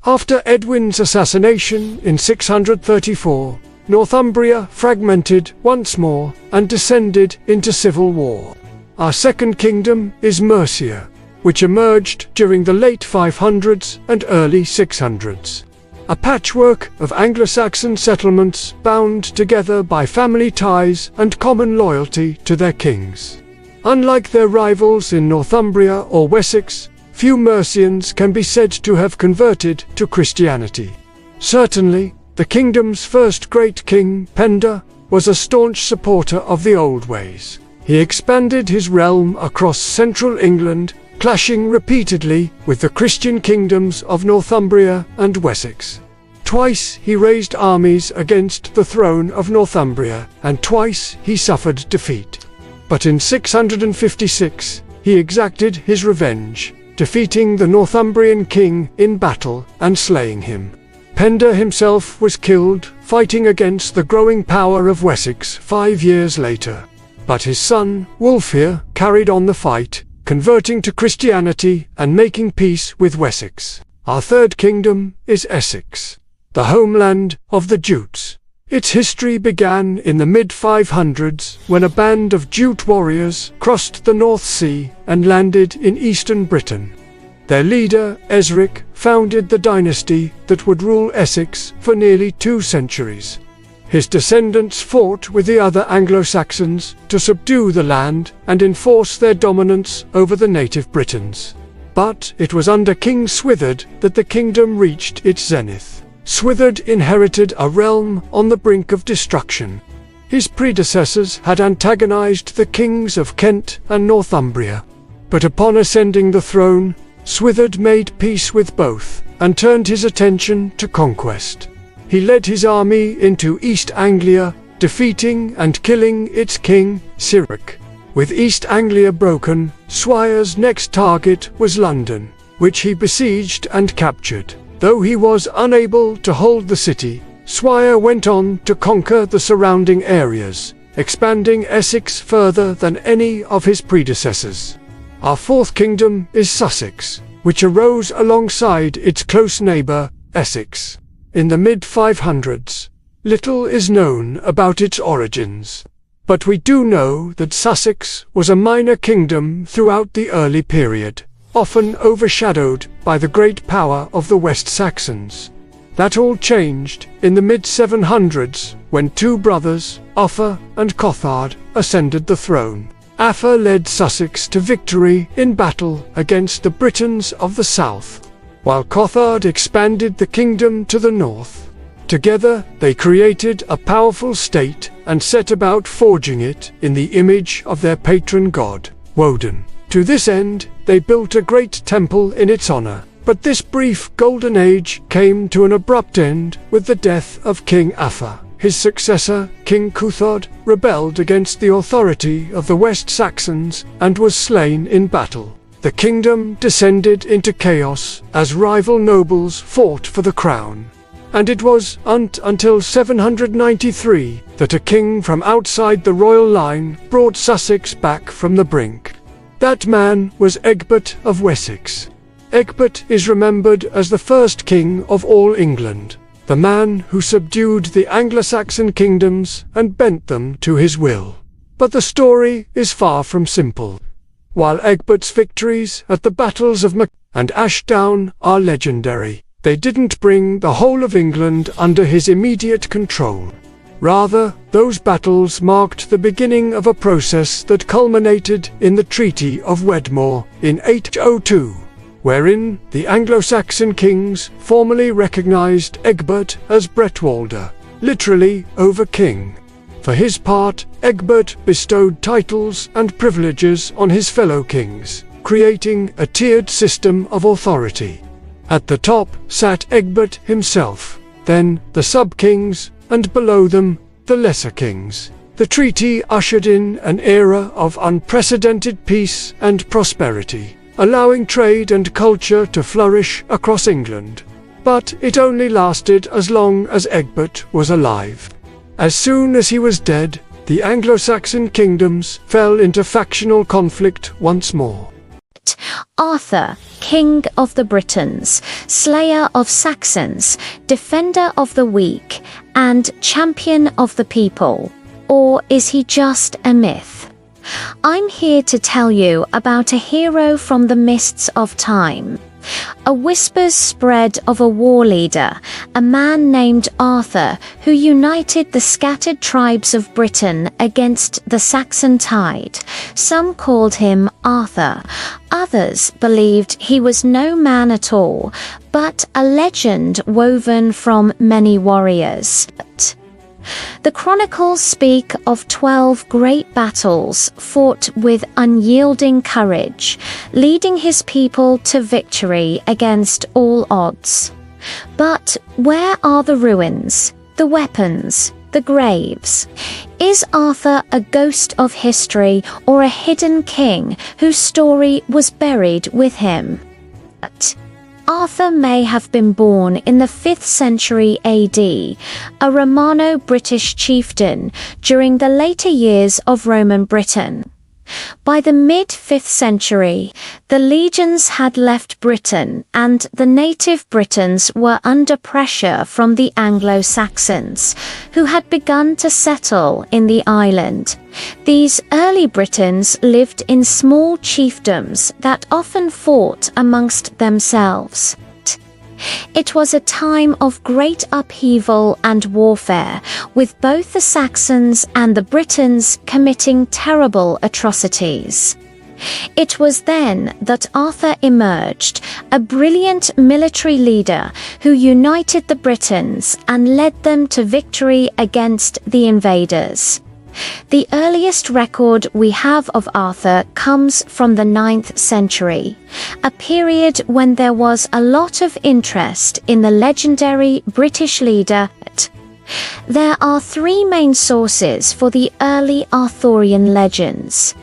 Speaker 1: After Edwin's assassination in 634, Northumbria fragmented once more and descended into civil war. Our second kingdom is Mercia, which emerged during the late 500s and early 600s. A patchwork of Anglo-Saxon settlements bound together by family ties and common loyalty to their kings. Unlike their rivals in Northumbria or Wessex, few Mercians can be said to have converted to Christianity. Certainly, the kingdom's first great king, Penda, was a staunch supporter of the old ways. He expanded his realm across central England, clashing repeatedly with the Christian kingdoms of Northumbria and Wessex. Twice he raised armies against the throne of Northumbria, and twice he suffered defeat. But in 656, he exacted his revenge, defeating the Northumbrian king in battle and slaying him. Penda himself was killed fighting against the growing power of Wessex 5 years later. But his son, Wulfhere, carried on the fight, converting to Christianity and making peace with Wessex. Our third kingdom is Essex, the homeland of the Jutes. Its history began in the mid-500s when a band of Jute warriors crossed the North Sea and landed in eastern Britain. Their leader, Esric, founded the dynasty that would rule Essex for nearly 2 centuries. His descendants fought with the other Anglo-Saxons to subdue the land and enforce their dominance over the native Britons. But it was under King Swithard that the kingdom reached its zenith. Swithard inherited a realm on the brink of destruction. His predecessors had antagonized the kings of Kent and Northumbria. But upon ascending the throne, Swithard made peace with both and turned his attention to conquest. He led his army into East Anglia, defeating and killing its king, Ciric. With East Anglia broken, Swire's next target was London, which he besieged and captured. Though he was unable to hold the city, Swire went on to conquer the surrounding areas, expanding Essex further than any of his predecessors. Our fourth kingdom is Sussex, which arose alongside its close neighbour, Essex. In the mid-500s, little is known about its origins, but we do know that Sussex was a minor kingdom throughout the early period, often overshadowed by the great power of the West Saxons. That all changed in the mid-700s when two brothers, Offa and Cothard, ascended the throne. Offa led Sussex to victory in battle against the Britons of the south, while Cothard expanded the kingdom to the north. Together, they created a powerful state and set about forging it in the image of their patron god, Woden. To this end, they built a great temple in its honor. But this brief golden age came to an abrupt end with the death of King Offa. His successor, King Cuthod, rebelled against the authority of the West Saxons and was slain in battle. The kingdom descended into chaos as rival nobles fought for the crown. And it was until 793 that a king from outside the royal line brought Sussex back from the brink. That man was Egbert of Wessex. Egbert is remembered as the first king of all England, the man who subdued the Anglo-Saxon kingdoms and bent them to his will. But the story is far from simple. While Egbert's victories at the battles of and Ashdown are legendary, they didn't bring the whole of England under his immediate control. Rather, those battles marked the beginning of a process that culminated in the Treaty of Wedmore in 802. Wherein the Anglo-Saxon kings formally recognized Egbert as Bretwalda, literally over-king. For his part, Egbert bestowed titles and privileges on his fellow kings, creating a tiered system of authority. At the top sat Egbert himself, then the sub-kings, and below them, the lesser kings. The treaty ushered in an era of unprecedented peace and prosperity, allowing trade and culture to flourish across England. But it only lasted as long as Egbert was alive. As soon as he was dead, the Anglo-Saxon kingdoms fell into factional conflict once more.
Speaker 2: Arthur, King of the Britons, slayer of Saxons, defender of the weak, and champion of the people. Or is he just a myth? I'm here to tell you about a hero from the mists of time. A whispers spread of a war leader, a man named Arthur, who united the scattered tribes of Britain against the Saxon tide. Some called him Arthur. Others believed he was no man at all, but a legend woven from many warriors. The chronicles speak of 12 great battles fought with unyielding courage, leading his people to victory against all odds. But where are the ruins, the weapons, the graves? Is Arthur a ghost of history or a hidden king whose story was buried with him? Arthur may have been born in the 5th century AD, a Romano-British chieftain during the later years of Roman Britain. By the mid-5th century, the legions had left Britain and the native Britons were under pressure from the Anglo-Saxons, who had begun to settle in the island. These early Britons lived in small chiefdoms that often fought amongst themselves. It was a time of great upheaval and warfare, with both the Saxons and the Britons committing terrible atrocities. It was then that Arthur emerged, a brilliant military leader who united the Britons and led them to victory against the invaders. The earliest record we have of Arthur comes from the 9th century, a period when there was a lot of interest in the legendary British leader. There are 3 main sources for the early Arthurian legends.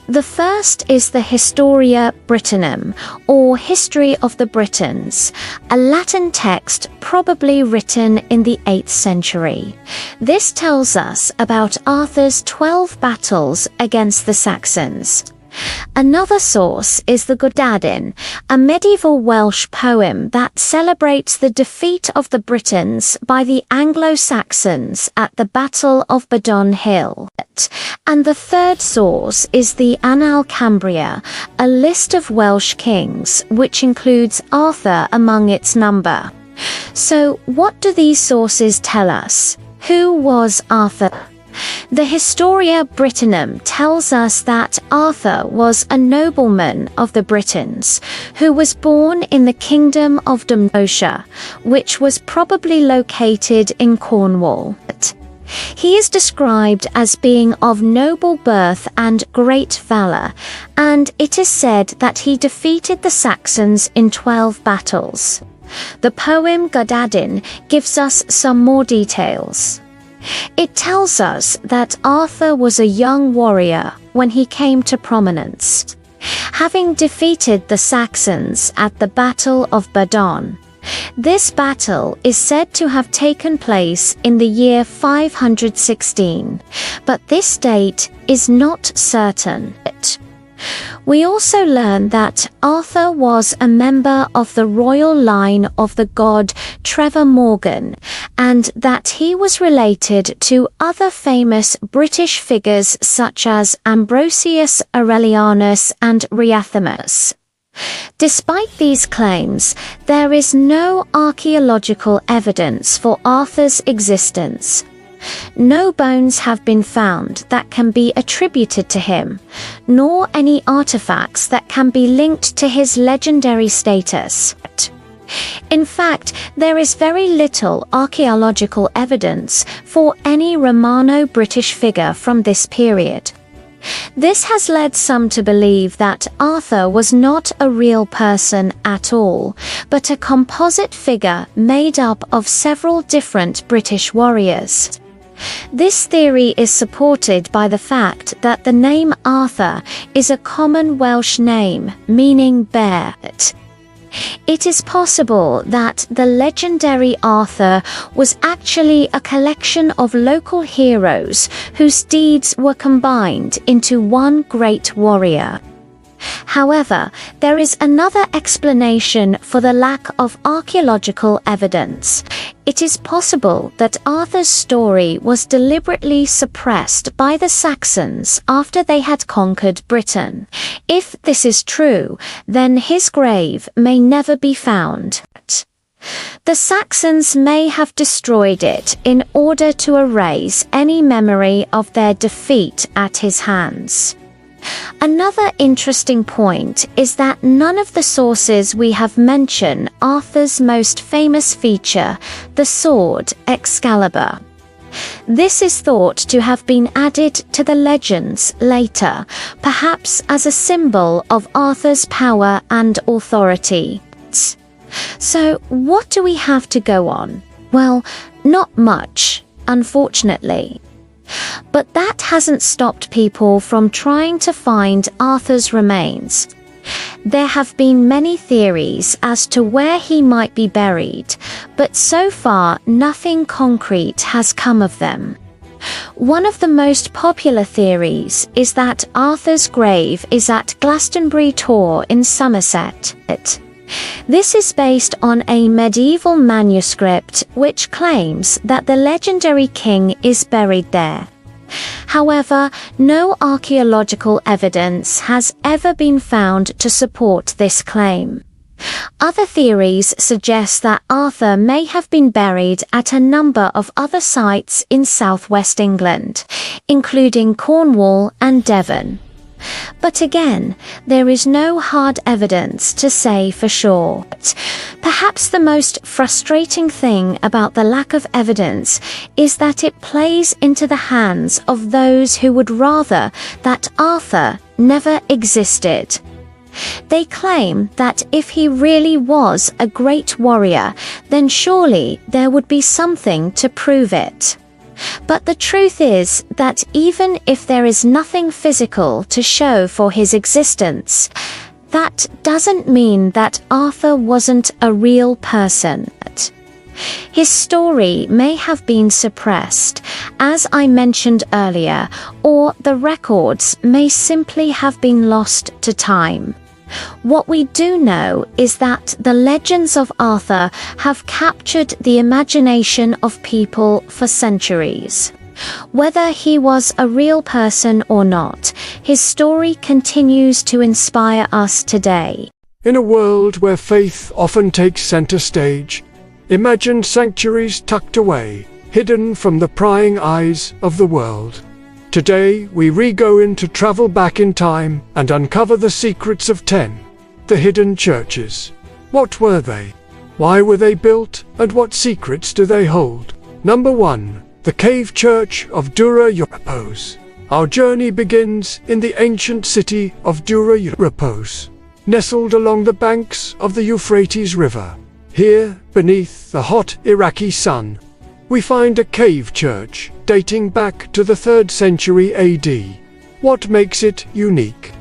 Speaker 2: The first is the Historia Brittonum, or History of the Britons, a Latin text probably written in the 8th century. This tells us about Arthur's 12 battles against the Saxons. Another source is the Godadin, a medieval Welsh poem that celebrates the defeat of the Britons by the Anglo-Saxons at the Battle of Badon Hill. And the third source is the Annal Cambria, a list of Welsh kings, which includes Arthur among its number. So, what do these sources tell us? Who was Arthur? The Historia Brittonum tells us that Arthur was a nobleman of the Britons, who was born in the kingdom of Dumnotia, which was probably located in Cornwall. He is described as being of noble birth and great valor, and it is said that he defeated the Saxons in 12 battles. The poem Godadin gives us some more details. It tells us that Arthur was a young warrior when he came to prominence, having defeated the Saxons at the Battle of Badon. This battle is said to have taken place in the year 516, but this date is not certain. We also learn that Arthur was a member of the royal line of the god Trevor Morgan, and that he was related to other famous British figures such as Ambrosius Aurelianus and Riathamus. Despite these claims, there is no archaeological evidence for Arthur's existence. No bones have been found that can be attributed to him, nor any artifacts that can be linked to his legendary status. In fact, there is very little archaeological evidence for any Romano-British figure from this period. This has led some to believe that Arthur was not a real person at all, but a composite figure made up of several different British warriors. This theory is supported by the fact that the name Arthur is a common Welsh name meaning bear. It is possible that the legendary Arthur was actually a collection of local heroes whose deeds were combined into one great warrior. However, there is another explanation for the lack of archaeological evidence. It is possible that Arthur's story was deliberately suppressed by the Saxons after they had conquered Britain. If this is true, then his grave may never be found. The Saxons may have destroyed it in order to erase any memory of their defeat at his hands. Another interesting point is that none of the sources we have mention Arthur's most famous feature, the sword Excalibur. This is thought to have been added to the legends later, perhaps as a symbol of Arthur's power and authority. So, what do we have to go on? Well, not much, unfortunately. But that hasn't stopped people from trying to find Arthur's remains. There have been many theories as to where he might be buried, but so far nothing concrete has come of them. One of the most popular theories is that Arthur's grave is at Glastonbury Tor in Somerset. This is based on a medieval manuscript which claims that the legendary king is buried there. However, no archaeological evidence has ever been found to support this claim. Other theories suggest that Arthur may have been buried at a number of other sites in southwest England, including Cornwall and Devon. But again, there is no hard evidence to say for sure. Perhaps the most frustrating thing about the lack of evidence is that it plays into the hands of those who would rather that Arthur never existed. They claim that if he really was a great warrior, then surely there would be something to prove it. But the truth is that even if there is nothing physical to show for his existence, that doesn't mean that Arthur wasn't a real person. His story may have been suppressed, as I mentioned earlier, or the records may simply have been lost to time. What we do know is that the legends of Arthur have captured the imagination of people for centuries. Whether he was a real person or not, his story continues to inspire us today.
Speaker 1: In a world where faith often takes center stage, Imagine sanctuaries tucked away, hidden from the prying eyes of the world. Today, we go in to travel back in time and uncover the secrets of 10. The hidden churches. What were they? Why were they built, and what secrets do they hold? Number 1. The Cave Church of Dura Europos. Our journey begins in the ancient city of Dura Europos, nestled along the banks of the Euphrates River. Here, beneath the hot Iraqi sun, we find a cave church dating back to the 3rd century AD. What makes it unique?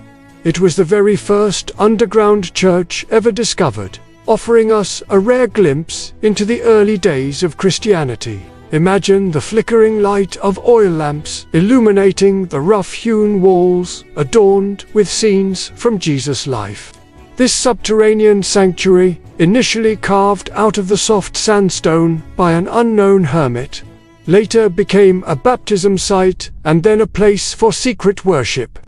Speaker 1: It was the very first underground church ever discovered, offering us a rare glimpse into the early days of Christianity. Imagine the flickering light of oil lamps illuminating the rough-hewn walls adorned with scenes from Jesus' life. This subterranean sanctuary, initially carved out of the soft sandstone by an unknown hermit, later became a baptism site and then a place for secret worship,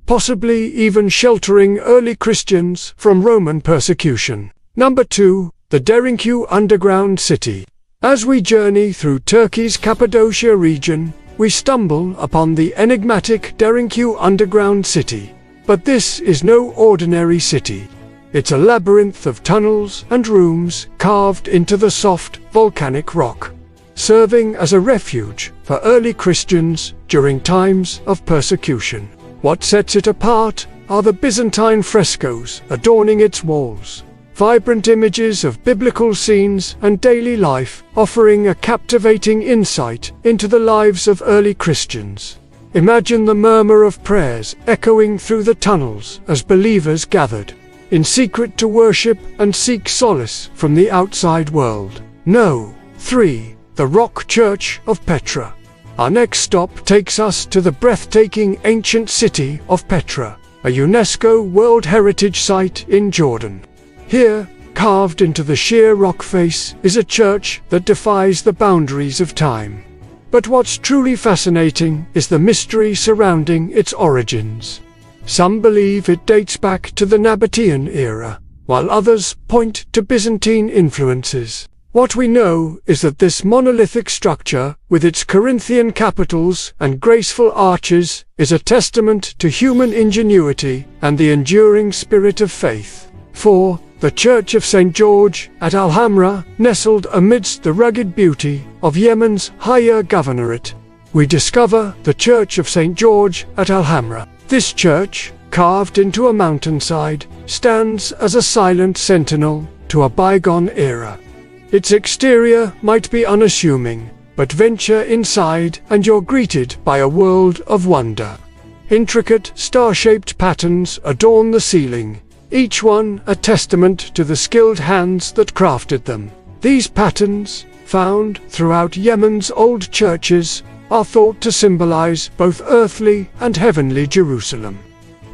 Speaker 1: possibly even sheltering early Christians from Roman persecution. Number 2. The Derinkuyu Underground City. As we journey through Turkey's Cappadocia region, we stumble upon the enigmatic Derinkuyu Underground City. But this is no ordinary city. It's a labyrinth of tunnels and rooms carved into the soft, volcanic rock, serving as a refuge for early Christians during times of persecution. What sets it apart are the Byzantine frescoes adorning its walls, vibrant images of biblical scenes and daily life, offering a captivating insight into the lives of early Christians. Imagine the murmur of prayers echoing through the tunnels as believers gathered in secret to worship and seek solace from the outside world. No. 3. The Rock Church of Petra. Our next stop takes us to the breathtaking ancient city of Petra, a UNESCO World Heritage Site in Jordan. Here, carved into the sheer rock face, is a church that defies the boundaries of time. But what's truly fascinating is the mystery surrounding its origins. Some believe it dates back to the Nabatean era, while others point to Byzantine influences. What we know is that this monolithic structure, with its Corinthian capitals and graceful arches, is a testament to human ingenuity and the enduring spirit of faith. 4. The Church of St. George at Al-Hamra, nestled amidst the rugged beauty of Yemen's Higher Governorate, we discover the Church of St. George at Al-Hamra. This church, carved into a mountainside, stands as a silent sentinel to a bygone era. Its exterior might be unassuming, but venture inside and you're greeted by a world of wonder. Intricate, star-shaped patterns adorn the ceiling, each one a testament to the skilled hands that crafted them. These patterns, found throughout Yemen's old churches, are thought to symbolize both earthly and heavenly Jerusalem.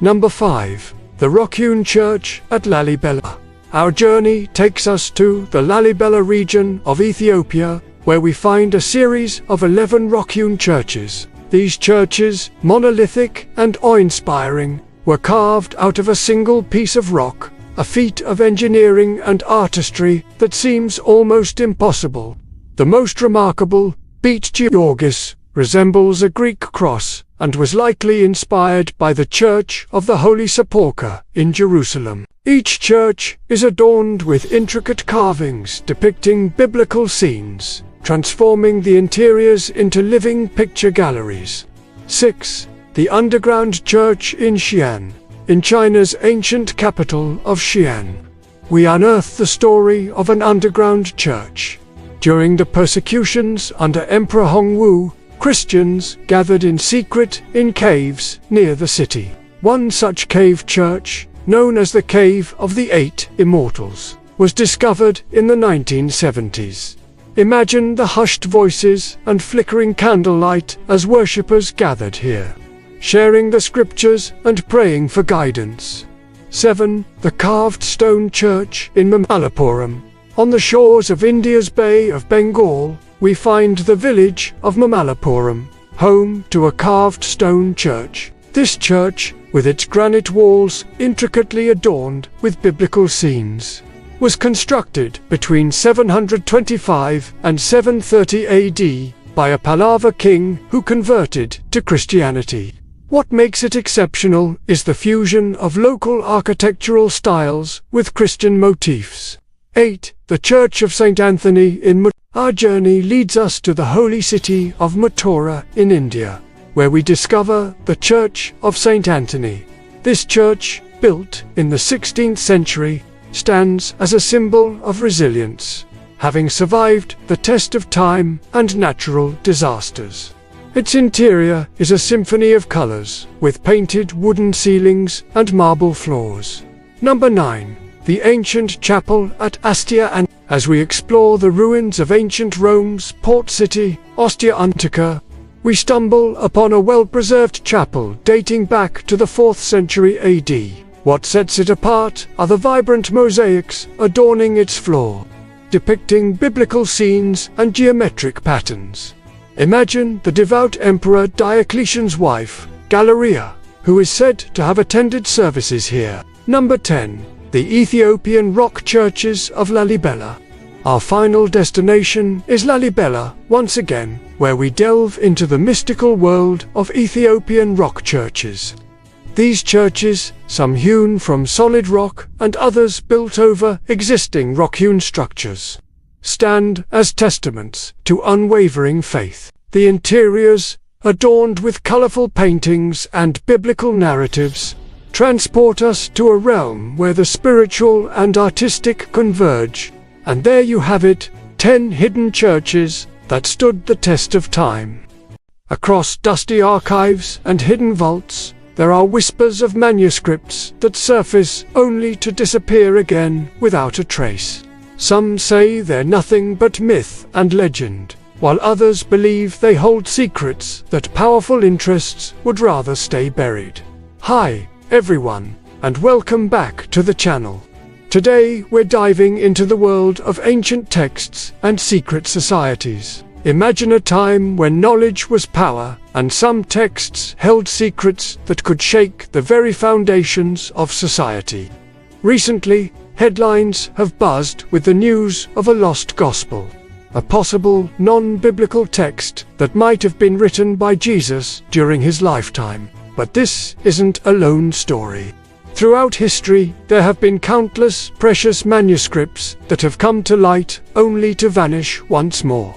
Speaker 1: Number 5. The Rock-hewn Church at Lalibela. Our journey takes us to the Lalibela region of Ethiopia, where we find a series of 11 rock-hewn churches. These churches, monolithic and awe-inspiring, were carved out of a single piece of rock, a feat of engineering and artistry that seems almost impossible. The most remarkable, Beit Georgis, resembles a Greek cross and was likely inspired by the Church of the Holy Sepulchre in Jerusalem. Each church is adorned with intricate carvings depicting biblical scenes, transforming the interiors into living picture galleries. 6. The Underground Church in Xi'an. In China's ancient capital of Xi'an, we unearth the story of an underground church. During the persecutions under Emperor Hongwu, Christians gathered in secret in caves near the city. One such cave church, known as the Cave of the Eight Immortals, was discovered in the 1970s. Imagine the hushed voices and flickering candlelight as worshippers gathered here, sharing the scriptures and praying for guidance. 7. The Carved Stone Church in Mamallapuram. On the shores of India's Bay of Bengal, we find the village of Mamallapuram, home to a carved stone church. This church, with its granite walls intricately adorned with biblical scenes, was constructed between 725 and 730 AD by a Pallava king who converted to Christianity. What makes it exceptional is the fusion of local architectural styles with Christian motifs. 8. The Church of St. Anthony in Mathura. Our journey leads us to the holy city of Mathura in India, where we discover the Church of St. Anthony. This church, built in the 16th century, stands as a symbol of resilience, having survived the test of time and natural disasters. Its interior is a symphony of colors, with painted wooden ceilings and marble floors. Number 9. The ancient chapel at Ostia. And as we explore the ruins of ancient Rome's port city, Ostia Antarctica, we stumble upon a well-preserved chapel dating back to the 4th century AD. What sets it apart are the vibrant mosaics adorning its floor, depicting biblical scenes and geometric patterns. Imagine the devout Emperor Diocletian's wife, Galeria, who is said to have attended services here. Number 10. The Ethiopian rock churches of Lalibela. Our final destination is Lalibela, once again, where we delve into the mystical world of Ethiopian rock churches. These churches, some hewn from solid rock and others built over existing rock-hewn structures, stand as testaments to unwavering faith. The interiors, adorned with colorful paintings and biblical narratives, transport us to a realm where the spiritual and artistic converge. And there you have it, 10 hidden churches that stood the test of time. Across dusty archives and hidden vaults, there are whispers of manuscripts that surface only to disappear again without a trace. Some say they're nothing but myth and legend, while others believe they hold secrets that powerful interests would rather stay buried. Hi, everyone, and welcome back to the channel. Today we're diving into the world of ancient texts and secret societies. Imagine a time when knowledge was power, and some texts held secrets that could shake the very foundations of society. Recently, headlines have buzzed with the news of a lost gospel, a possible non-biblical text that might have been written by Jesus during his lifetime. But this isn't a lone story. Throughout history, there have been countless precious manuscripts that have come to light only to vanish once more.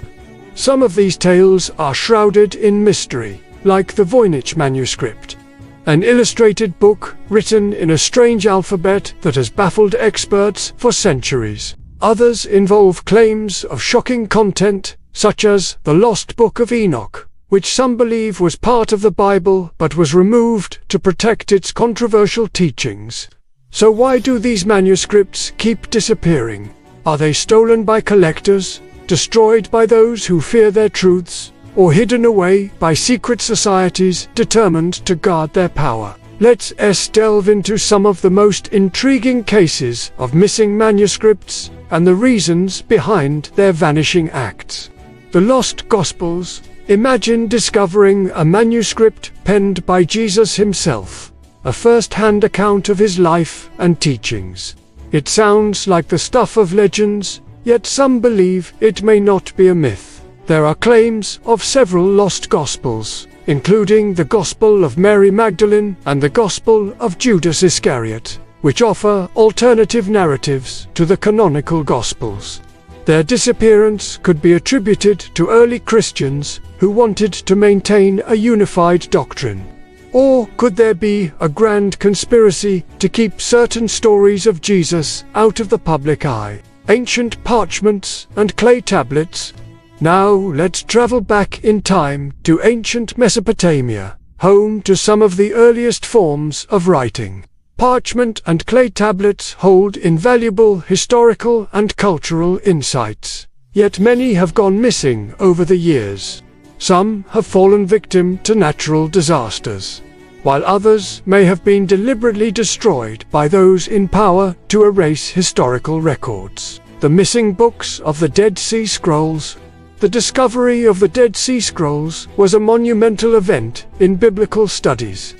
Speaker 1: Some of these tales are shrouded in mystery, like the Voynich manuscript, an illustrated book written in a strange alphabet that has baffled experts for centuries. Others involve claims of shocking content, such as the Lost Book of Enoch, which some believe was part of the Bible but was removed to protect its controversial teachings. So why do these manuscripts keep disappearing? Are they stolen by collectors, destroyed by those who fear their truths, or hidden away by secret societies determined to guard their power? Let's delve into some of the most intriguing cases of missing manuscripts and the reasons behind their vanishing acts. The Lost Gospels. Imagine discovering a manuscript penned by Jesus himself, a first-hand account of his life and teachings. It sounds like the stuff of legends, yet some believe it may not be a myth. There are claims of several lost Gospels, including the Gospel of Mary Magdalene and the Gospel of Judas Iscariot, which offer alternative narratives to the canonical Gospels. Their disappearance could be attributed to early Christians who wanted to maintain a unified doctrine. Or could there be a grand conspiracy to keep certain stories of Jesus out of the public eye? Ancient parchments and clay tablets. Now let's travel back in time to ancient Mesopotamia, home to some of the earliest forms of writing. Parchment and clay tablets hold invaluable historical and cultural insights, yet many have gone missing over the years. Some have fallen victim to natural disasters, while others may have been deliberately destroyed by those in power to erase historical records. The missing books of the Dead Sea Scrolls. The discovery of the Dead Sea Scrolls was a monumental event in biblical studies.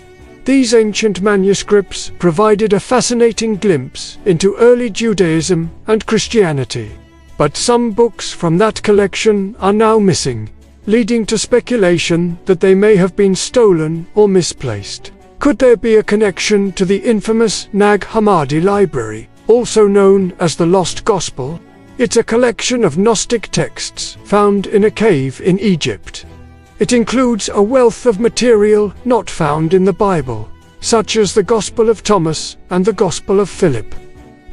Speaker 1: These ancient manuscripts provided a fascinating glimpse into early Judaism and Christianity. But some books from that collection are now missing, leading to speculation that they may have been stolen or misplaced. Could there be a connection to the infamous Nag Hammadi Library, also known as the Lost Gospel? It's a collection of Gnostic texts found in a cave in Egypt. It includes a wealth of material not found in the Bible, such as the Gospel of Thomas and the Gospel of Philip.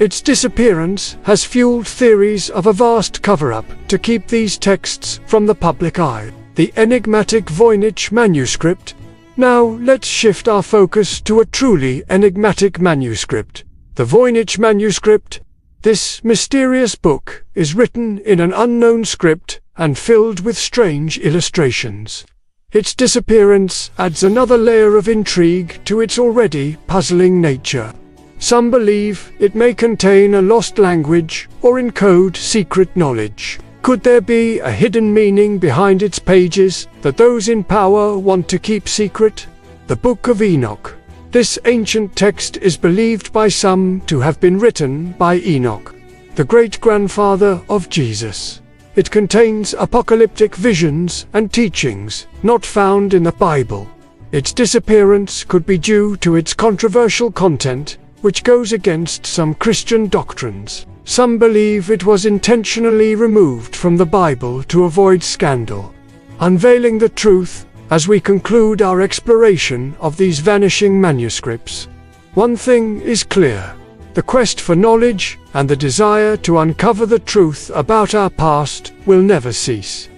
Speaker 1: Its disappearance has fueled theories of a vast cover-up to keep these texts from the public eye. The enigmatic Voynich manuscript. Now let's shift our focus to a truly enigmatic manuscript, the Voynich manuscript. This mysterious book is written in an unknown script and filled with strange illustrations. Its disappearance adds another layer of intrigue to its already puzzling nature. Some believe it may contain a lost language or encode secret knowledge. Could there be a hidden meaning behind its pages that those in power want to keep secret? The Book of Enoch. This ancient text is believed by some to have been written by Enoch, the great-grandfather of Jesus. It contains apocalyptic visions and teachings not found in the Bible. Its disappearance could be due to its controversial content, which goes against some Christian doctrines. Some believe it was intentionally removed from the Bible to avoid scandal. Unveiling the truth as we conclude our exploration of these vanishing manuscripts. One thing is clear: the quest for knowledge and the desire to uncover the truth about our past will never cease.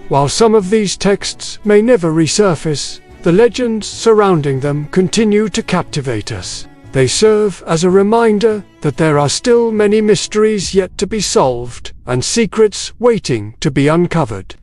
Speaker 1: While some of these texts may never resurface, the legends surrounding them continue to captivate us. They serve as a reminder that there are still many mysteries yet to be solved and secrets waiting to be uncovered.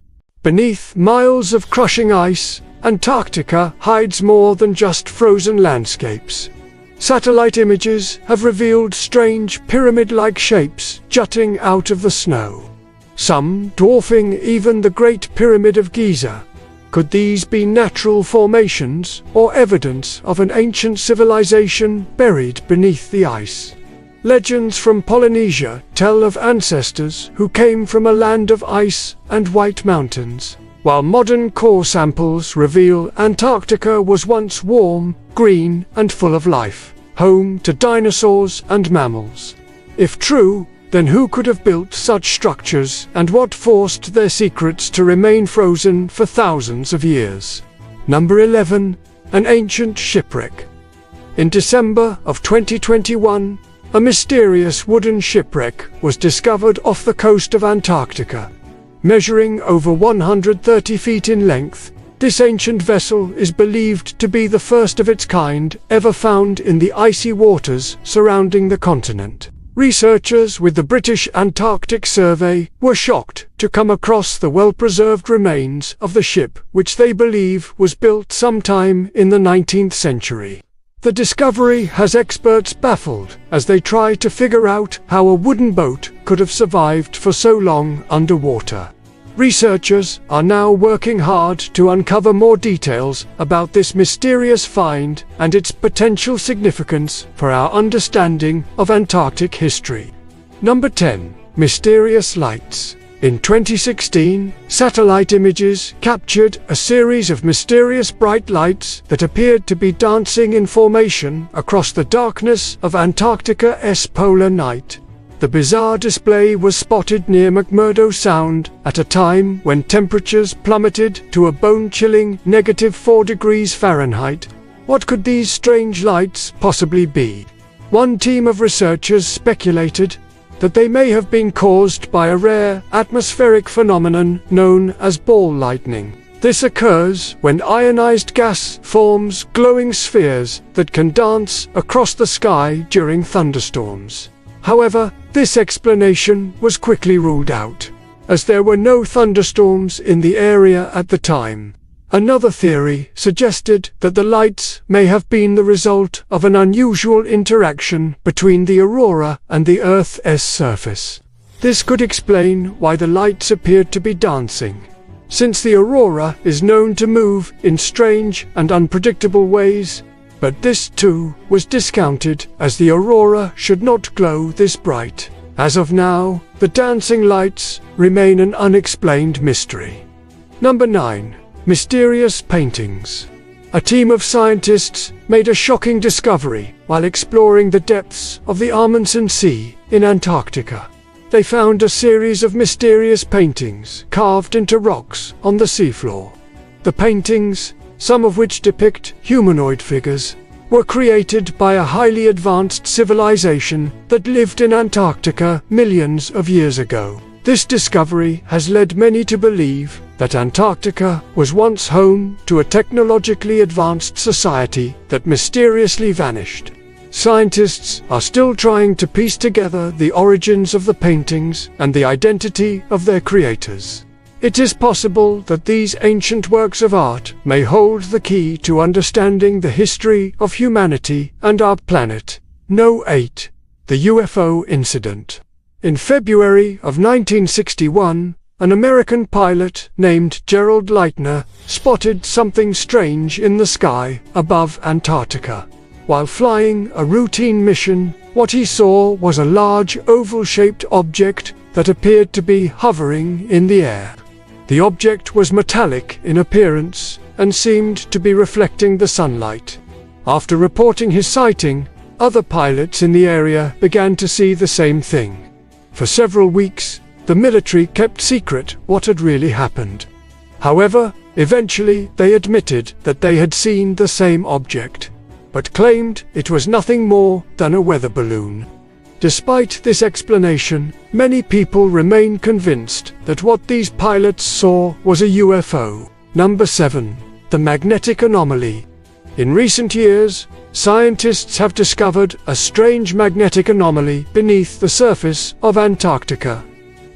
Speaker 1: Beneath miles of crushing ice, Antarctica hides more than just frozen landscapes. Satellite images have revealed strange pyramid-like shapes jutting out of the snow, some dwarfing even the Great Pyramid of Giza. Could these be natural formations or evidence of an ancient civilization buried beneath the ice? Legends from Polynesia tell of ancestors who came from a land of ice and white mountains, while modern core samples reveal Antarctica was once warm, green, and full of life, home to dinosaurs and mammals. If true, then who could have built such structures, and what forced their secrets to remain frozen for thousands of years? Number 11. An ancient shipwreck. In December of 2021, a mysterious wooden shipwreck was discovered off the coast of Antarctica. Measuring over 130 feet in length, this ancient vessel is believed to be the first of its kind ever found in the icy waters surrounding the continent. Researchers with the British Antarctic Survey were shocked to come across the well-preserved remains of the ship, which they believe was built sometime in the 19th century. The discovery has experts baffled as they try to figure out how a wooden boat could have survived for so long underwater. Researchers are now working hard to uncover more details about this mysterious find and its potential significance for our understanding of Antarctic history. Number 10. Mysterious lights. In 2016, satellite images captured a series of mysterious bright lights that appeared to be dancing in formation across the darkness of Antarctica's polar night. The bizarre display was spotted near McMurdo Sound at a time when temperatures plummeted to a bone-chilling -4 degrees Fahrenheit. What could these strange lights possibly be? One team of researchers speculated that they may have been caused by a rare atmospheric phenomenon known as ball lightning. This occurs when ionized gas forms glowing spheres that can dance across the sky during thunderstorms. However, this explanation was quickly ruled out, as there were no thunderstorms in the area at the time. Another theory suggested that the lights may have been the result of an unusual interaction between the aurora and the Earth's surface. This could explain why the lights appeared to be dancing. Since the aurora is known to move in strange and unpredictable ways, But this too was discounted, as the aurora should not glow this bright. As of now, the dancing lights remain an unexplained mystery. Number 9. Mysterious paintings. A team of scientists made a shocking discovery while exploring the depths of the Amundsen Sea in Antarctica. They found a series of mysterious paintings carved into rocks on the seafloor. The paintings, some of which depict humanoid figures, were created by a highly advanced civilization that lived in Antarctica millions of years ago. This discovery has led many to believe that Antarctica was once home to a technologically advanced society that mysteriously vanished. Scientists are still trying to piece together the origins of the paintings and the identity of their creators. It is possible that these ancient works of art may hold the key to understanding the history of humanity and our planet. No. 8. The UFO incident. In February of 1961, an American pilot named Gerald Leitner spotted something strange in the sky above Antarctica. While flying a routine mission, what he saw was a large oval-shaped object that appeared to be hovering in the air. The object was metallic in appearance and seemed to be reflecting the sunlight. After reporting his sighting, other pilots in the area began to see the same thing. For several weeks, the military kept secret what had really happened. However, eventually they admitted that they had seen the same object, but claimed it was nothing more than a weather balloon. Despite this explanation, many people remain convinced that what these pilots saw was a UFO. Number 7. The magnetic anomaly. In recent years, scientists have discovered a strange magnetic anomaly beneath the surface of Antarctica.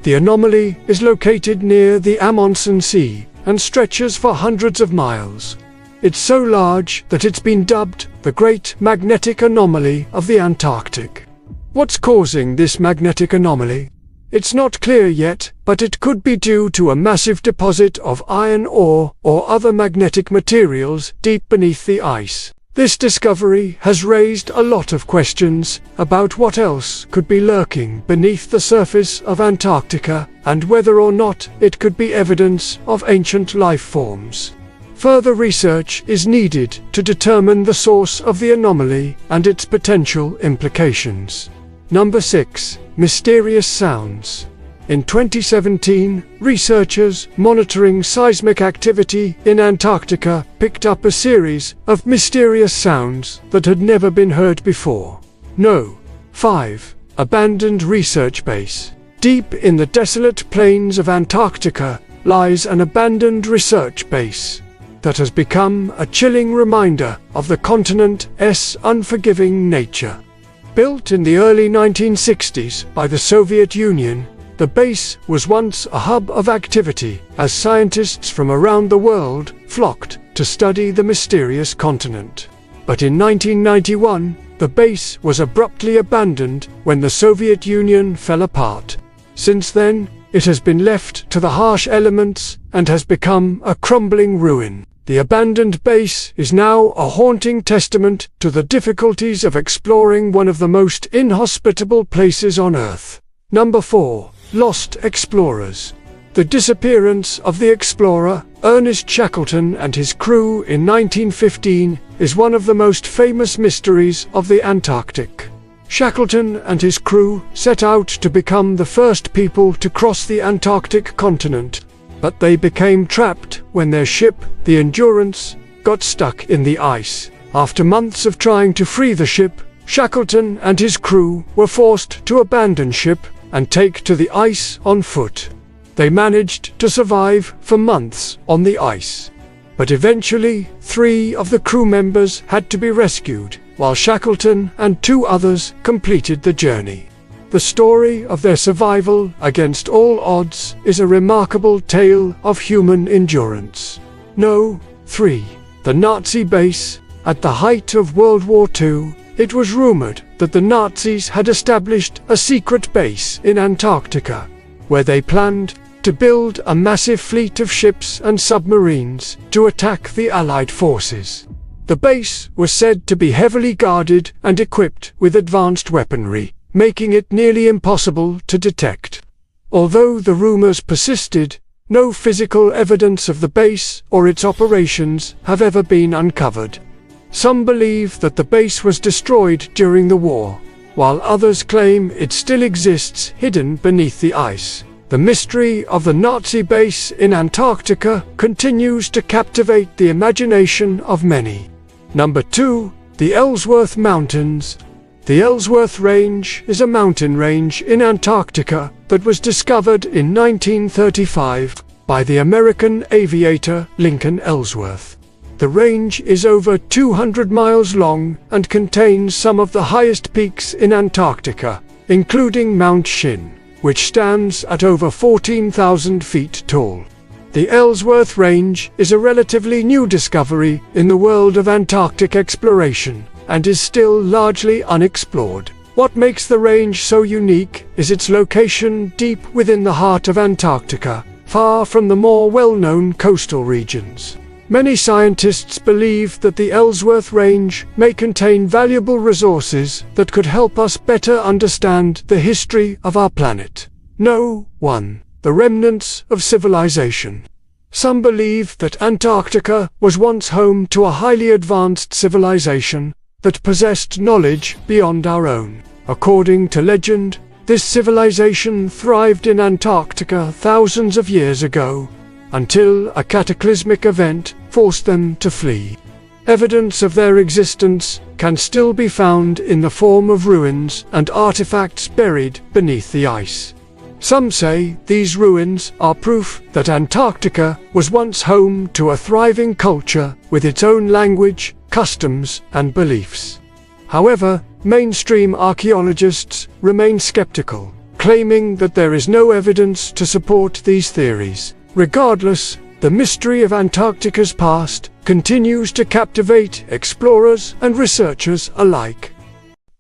Speaker 1: The anomaly is located near the Amundsen Sea and stretches for hundreds of miles. It's so large that it's been dubbed the Great Magnetic Anomaly of the Antarctic. What's causing this magnetic anomaly? It's not clear yet, but it could be due to a massive deposit of iron ore or other magnetic materials deep beneath the ice. This discovery has raised a lot of questions about what else could be lurking beneath the surface of Antarctica and whether or not it could be evidence of ancient life forms. Further research is needed to determine the source of the anomaly and its potential implications. Number 6. Mysterious sounds. In 2017, researchers monitoring seismic activity in Antarctica picked up a series of mysterious sounds that had never been heard before. No. 5. Abandoned research base. Deep in the desolate plains of Antarctica lies an abandoned research base that has become a chilling reminder of the continent's unforgiving nature. Built in the early 1960s by the Soviet Union, the base was once a hub of activity as scientists from around the world flocked to study the mysterious continent. But in 1991, the base was abruptly abandoned when the Soviet Union fell apart. Since then, it has been left to the harsh elements and has become a crumbling ruin. The abandoned base is now a haunting testament to the difficulties of exploring one of the most inhospitable places on Earth. Number 4. Lost explorers. The disappearance of the explorer Ernest Shackleton and his crew in 1915 is one of the most famous mysteries of the Antarctic. Shackleton and his crew set out to become the first people to cross the Antarctic continent, but they became trapped when their ship, the Endurance, got stuck in the ice. After months of trying to free the ship, Shackleton and his crew were forced to abandon ship and take to the ice on foot. They managed to survive for months on the ice, but eventually 3 of the crew members had to be rescued, while Shackleton and 2 others completed the journey. The story of their survival against all odds is a remarkable tale of human endurance. No. 3. The Nazi base. At the height of World War II, it was rumored that the Nazis had established a secret base in Antarctica, where they planned to build a massive fleet of ships and submarines to attack the Allied forces. The base was said to be heavily guarded and equipped with advanced weaponry, making it nearly impossible to detect. Although the rumors persisted, no physical evidence of the base or its operations have ever been uncovered. Some believe that the base was destroyed during the war, while others claim it still exists hidden beneath the ice. The mystery of the Nazi base in Antarctica continues to captivate the imagination of many. Number 2. The Ellsworth Mountains. The Ellsworth Range is a mountain range in Antarctica that was discovered in 1935 by the American aviator Lincoln Ellsworth. The range is over 200 miles long and contains some of the highest peaks in Antarctica, including Mount Shin, which stands at over 14,000 feet tall. The Ellsworth Range is a relatively new discovery in the world of Antarctic exploration and is still largely unexplored. What makes the range so unique is its location deep within the heart of Antarctica, far from the more well-known coastal regions. Many scientists believe that the Ellsworth Range may contain valuable resources that could help us better understand the history of our planet. 1. The remnants of civilization. Some believe that Antarctica was once home to a highly advanced civilization that possessed knowledge beyond our own. According to legend, this civilization thrived in Antarctica thousands of years ago, until a cataclysmic event forced them to flee. Evidence of their existence can still be found in the form of ruins and artifacts buried beneath the ice. Some say these ruins are proof that Antarctica was once home to a thriving culture with its own language, customs, and beliefs. However, mainstream archaeologists remain skeptical, claiming that there is no evidence to support these theories. Regardless, the mystery of Antarctica's past continues to captivate explorers and researchers alike.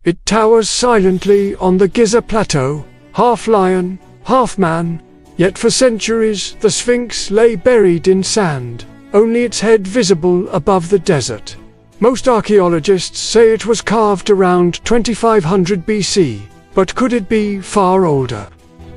Speaker 1: It towers silently on the Giza Plateau, half lion, half man, yet for centuries the Sphinx lay buried in sand, only its head visible above the desert. Most archaeologists say it was carved around 2500 BC, but could it be far older?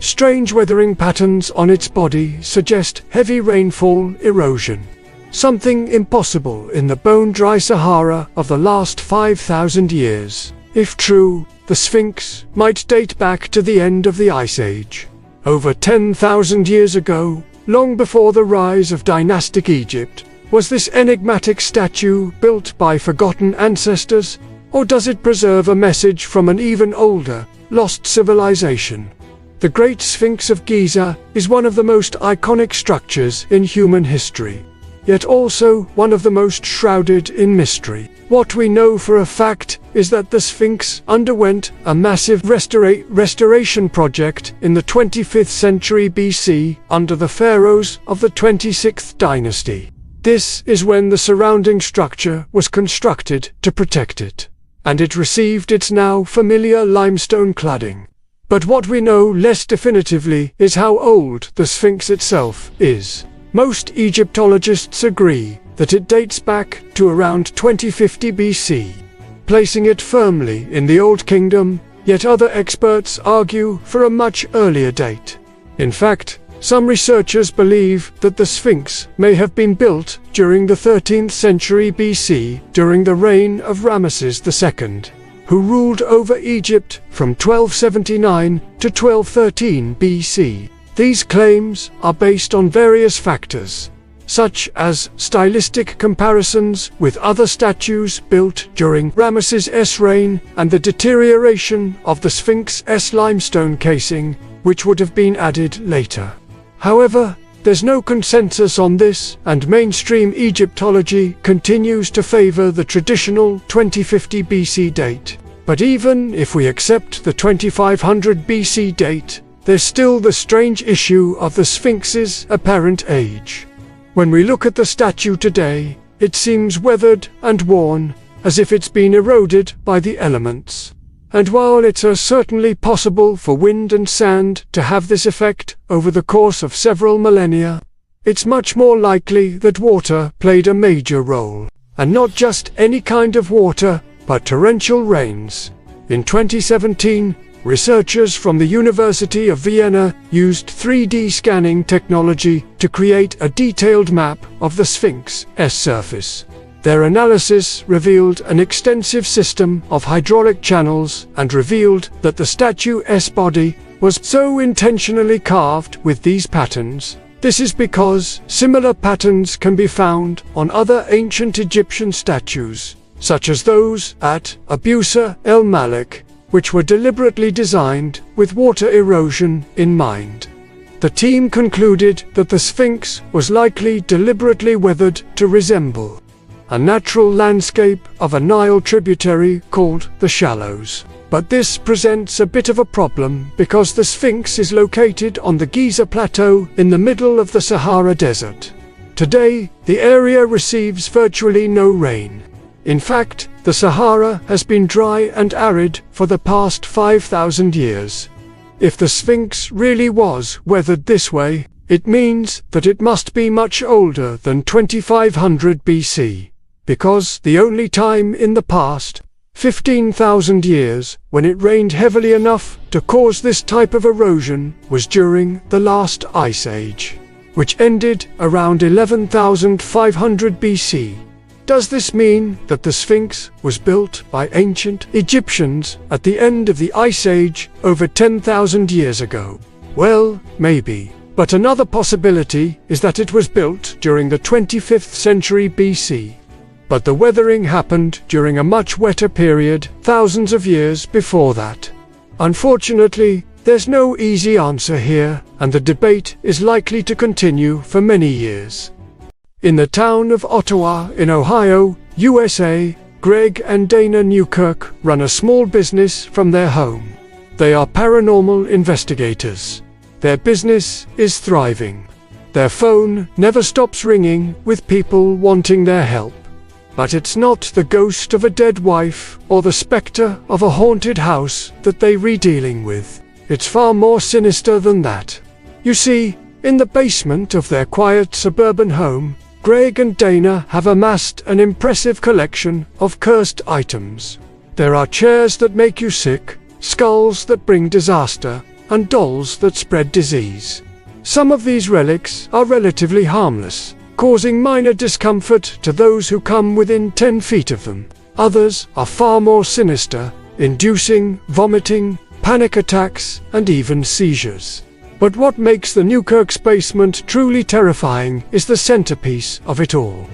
Speaker 1: Strange weathering patterns on its body suggest heavy rainfall erosion, something impossible in the bone-dry Sahara of the last 5,000 years. If true, the Sphinx might date back to the end of the Ice Age. Over 10,000 years ago, long before the rise of dynastic Egypt, was this enigmatic statue built by forgotten ancestors, or does it preserve a message from an even older, lost civilization? The Great Sphinx of Giza is one of the most iconic structures in human history, yet also one of the most shrouded in mystery. What we know for a fact is that the Sphinx underwent a massive restoration project in the 25th century BC under the pharaohs of the 26th dynasty. This is when the surrounding structure was constructed to protect it, and it received its now familiar limestone cladding. But what we know less definitively is how old the Sphinx itself is. Most Egyptologists agree that it dates back to around 2050 BC, placing it firmly in the Old Kingdom, yet other experts argue for a much earlier date. In fact, some researchers believe that the Sphinx may have been built during the 13th century BC during the reign of Ramesses II, who ruled over Egypt from 1279 to 1213 BC. These claims are based on various factors, such as stylistic comparisons with other statues built during Ramesses' reign and the deterioration of the Sphinx's limestone casing, which would have been added later. However, there's no consensus on this, and mainstream Egyptology continues to favor the traditional 2050 BC date. But even if we accept the 2500 BC date, there's still the strange issue of the Sphinx's apparent age. When we look at the statue today, it seems weathered and worn, as if it's been eroded by the elements. And while it's certainly possible for wind and sand to have this effect over the course of several millennia, it's much more likely that water played a major role. And not just any kind of water, but torrential rains. In 2017, researchers from the University of Vienna used 3D scanning technology to create a detailed map of the Sphinx's surface. Their analysis revealed an extensive system of hydraulic channels and revealed that the statue's body was so intentionally carved with these patterns. This is because similar patterns can be found on other ancient Egyptian statues, such as those at Abu el-Malik, which were deliberately designed with water erosion in mind. The team concluded that the Sphinx was likely deliberately weathered to resemble a natural landscape of a Nile tributary called the Shallows. But this presents a bit of a problem because the Sphinx is located on the Giza Plateau in the middle of the Sahara Desert. Today, the area receives virtually no rain. In fact, the Sahara has been dry and arid for the past 5,000 years. If the Sphinx really was weathered this way, it means that it must be much older than 2500 BC. Because the only time in the past 15,000 years when it rained heavily enough to cause this type of erosion was during the last ice age, which ended around 11,500 BC. Does this mean that the Sphinx was built by ancient Egyptians at the end of the Ice Age over 10,000 years ago? Well, maybe. But another possibility is that it was built during the 25th century BC. But the weathering happened during a much wetter period, thousands of years before that. Unfortunately, there's no easy answer here, and the debate is likely to continue for many years. In the town of Ottawa in Ohio, USA, Greg and Dana Newkirk run a small business from their home. They are paranormal investigators. Their business is thriving. Their phone never stops ringing with people wanting their help. But it's not the ghost of a dead wife or the spectre of a haunted house that they're dealing with. It's far more sinister than that. You see, in the basement of their quiet suburban home, Greg and Dana have amassed an impressive collection of cursed items. There are chairs that make you sick, skulls that bring disaster, and dolls that spread disease. Some of these relics are relatively harmless, causing minor discomfort to those who come within 10 feet of them. Others are far more sinister, inducing vomiting, panic attacks, and even seizures. But what makes the Newkirk's basement truly terrifying is the centerpiece of it all.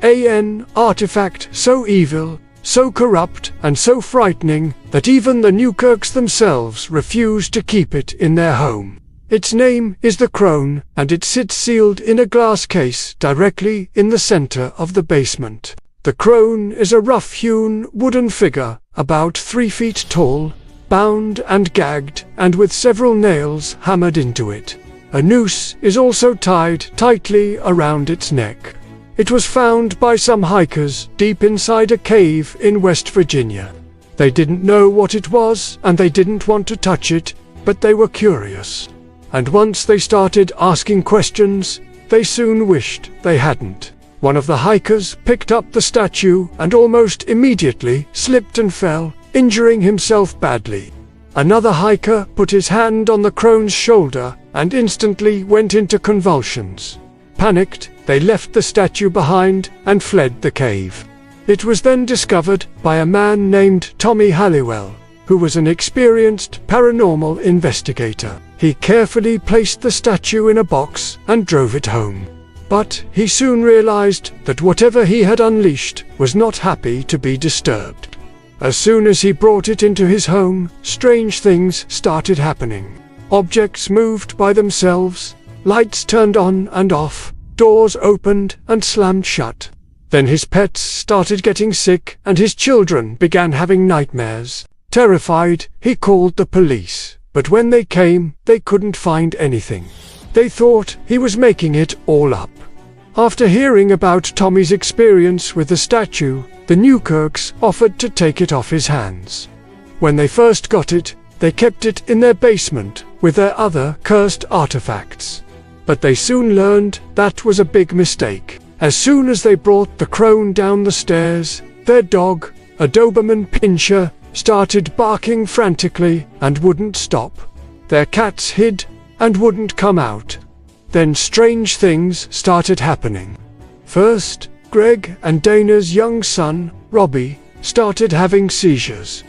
Speaker 1: An artifact so evil, so corrupt, and so frightening that even the Newkirks themselves refuse to keep it in their home. Its name is the Crone, and it sits sealed in a glass case directly in the center of the basement. The Crone is a rough-hewn wooden figure, about 3 feet tall, bound and gagged, and with several nails hammered into it. A noose is also tied tightly around its neck. It was found by some hikers deep inside a cave in West Virginia. They didn't know what it was, and they didn't want to touch it, but they were curious. And once they started asking questions, they soon wished they hadn't. One of the hikers picked up the statue and almost immediately slipped and fell, injuring himself badly. Another hiker put his hand on the Crone's shoulder and instantly went into convulsions. Panicked, they left the statue behind and fled the cave. It was then discovered by a man named Tommy Halliwell, who was an experienced paranormal investigator. He carefully placed the statue in a box and drove it home. But he soon realized that whatever he had unleashed was not happy to be disturbed. As soon as he brought it into his home, strange things started happening. Objects moved by themselves, lights turned on and off, doors opened and slammed shut. Then his pets started getting sick and his children began having nightmares. Terrified, he called the police. But when they came, they couldn't find anything. They thought he was making it all up. After hearing about Tommy's experience with the statue, the Newkirks offered to take it off his hands. When they first got it, they kept it in their basement with their other cursed artifacts. But they soon learned that was a big mistake. As soon as they brought the crone down the stairs, their dog, a Doberman Pinscher, started barking frantically and wouldn't stop. Their cats hid and wouldn't come out. Then strange things started happening. First, Greg and Dana's young son, Robbie, started having seizures.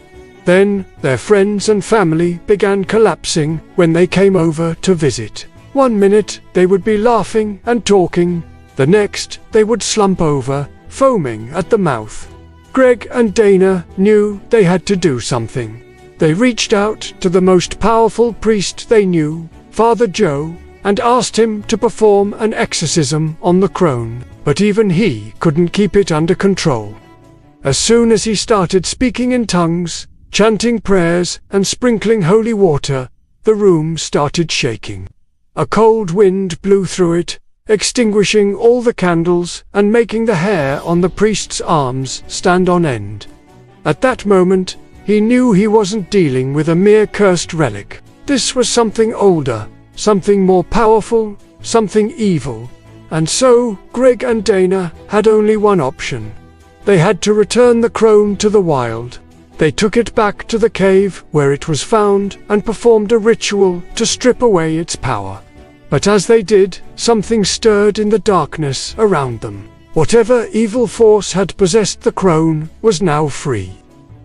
Speaker 1: Then, their friends and family began collapsing when they came over to visit. One minute, they would be laughing and talking. The next, they would slump over, foaming at the mouth. Greg and Dana knew they had to do something. They reached out to the most powerful priest they knew, Father Joe, and asked him to perform an exorcism on the crone, but even he couldn't keep it under control. As soon as he started speaking in tongues, chanting prayers, and sprinkling holy water, the room started shaking. A cold wind blew through it, extinguishing all the candles and making the hair on the priest's arms stand on end. At that moment, he knew he wasn't dealing with a mere cursed relic. This was something older, something more powerful, something evil. And so, Greg and Dana had only one option. They had to return the crone to the wild. They took it back to the cave where it was found and performed a ritual to strip away its power. But as they did, something stirred in the darkness around them. Whatever evil force had possessed the crone was now free.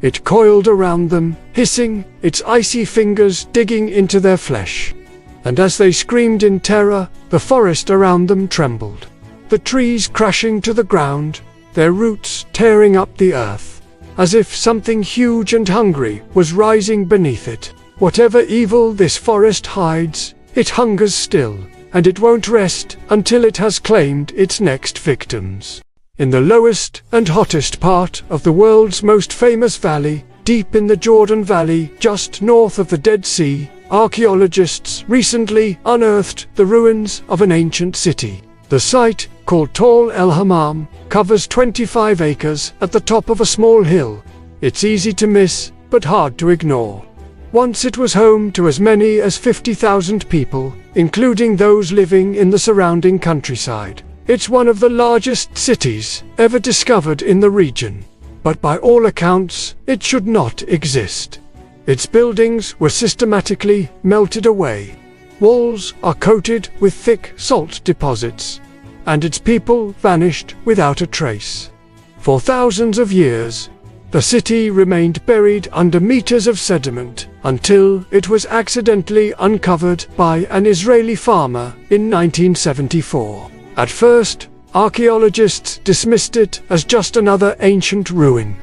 Speaker 1: It coiled around them, hissing, its icy fingers digging into their flesh. And as they screamed in terror, the forest around them trembled. The trees crashing to the ground, their roots tearing up the earth, as if something huge and hungry was rising beneath it. Whatever evil this forest hides, it hungers still, and it won't rest until it has claimed its next victims. In the lowest and hottest part of the world's most famous valley, deep in the Jordan Valley, just north of the Dead Sea, archaeologists recently unearthed the ruins of an ancient city. The site, called Tal El Hammam, covers 25 acres at the top of a small hill. It's easy to miss, but hard to ignore. Once it was home to as many as 50,000 people, including those living in the surrounding countryside. It's one of the largest cities ever discovered in the region, but by all accounts, it should not exist. Its buildings were systematically melted away. Walls are coated with thick salt deposits, and its people vanished without a trace. For thousands of years, the city remained buried under meters of sediment until it was accidentally uncovered by an Israeli farmer in 1974. At first, archaeologists dismissed it as just another ancient ruin.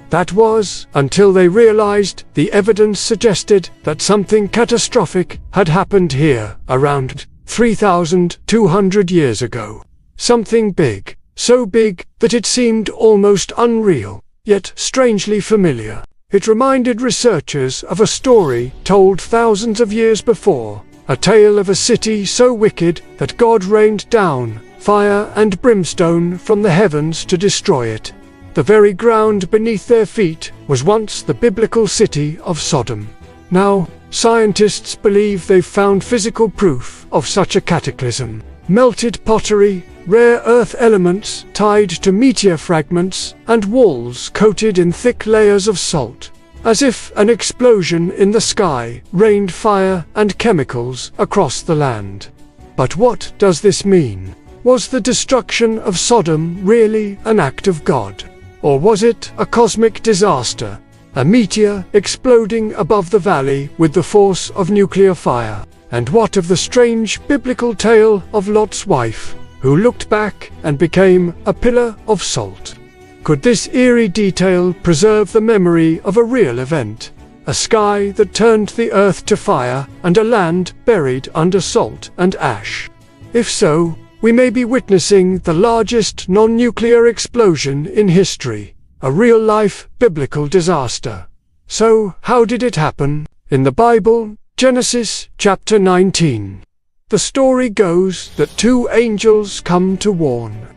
Speaker 1: That was until they realized the evidence suggested that something catastrophic had happened here around 3,200 years ago. Something big, so big that it seemed almost unreal, yet strangely familiar. It reminded researchers of a story told thousands of years before, a tale of a city so wicked that God rained down fire and brimstone from the heavens to destroy it. The very ground beneath their feet was once the biblical city of Sodom. Now, scientists believe they've found physical proof of such a cataclysm. Melted pottery, rare earth elements tied to meteor fragments, and walls coated in thick layers of salt. As if an explosion in the sky rained fire and chemicals across the land. But what does this mean? Was the destruction of Sodom really an act of God? Or was it a cosmic disaster, a meteor exploding above the valley with the force of nuclear fire? And what of the strange biblical tale of Lot's wife, who looked back and became a pillar of salt? Could this eerie detail preserve the memory of a real event? A sky that turned the earth to fire and a land buried under salt and ash? If so, we may be witnessing the largest non-nuclear explosion in history, a real-life biblical disaster. So, how did it happen? In the Bible, Genesis chapter 19. The story goes that two angels come to warn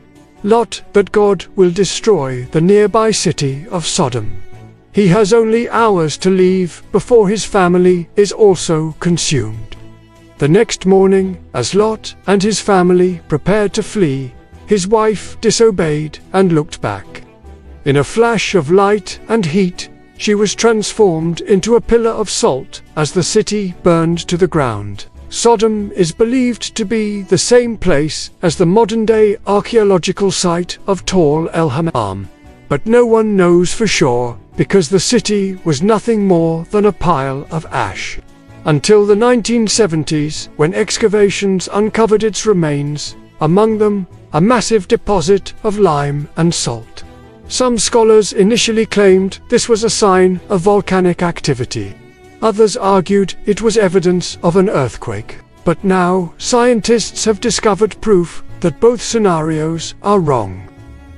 Speaker 1: Lot that God will destroy the nearby city of Sodom. He has only hours to leave before his family is also consumed. The next morning, as Lot and his family prepared to flee, His wife disobeyed and looked back. In a flash of light and heat, she was transformed into a pillar of salt as the city burned to the ground. Sodom is believed to be the same place as the modern-day archaeological site of Tall el-Hammam. But no one knows for sure, because the city was nothing more than a pile of ash. Until the 1970s, when excavations uncovered its remains, among them, a massive deposit of lime and salt. Some scholars initially claimed this was a sign of volcanic activity. Others argued it was evidence of an earthquake. But now, scientists have discovered proof that both scenarios are wrong.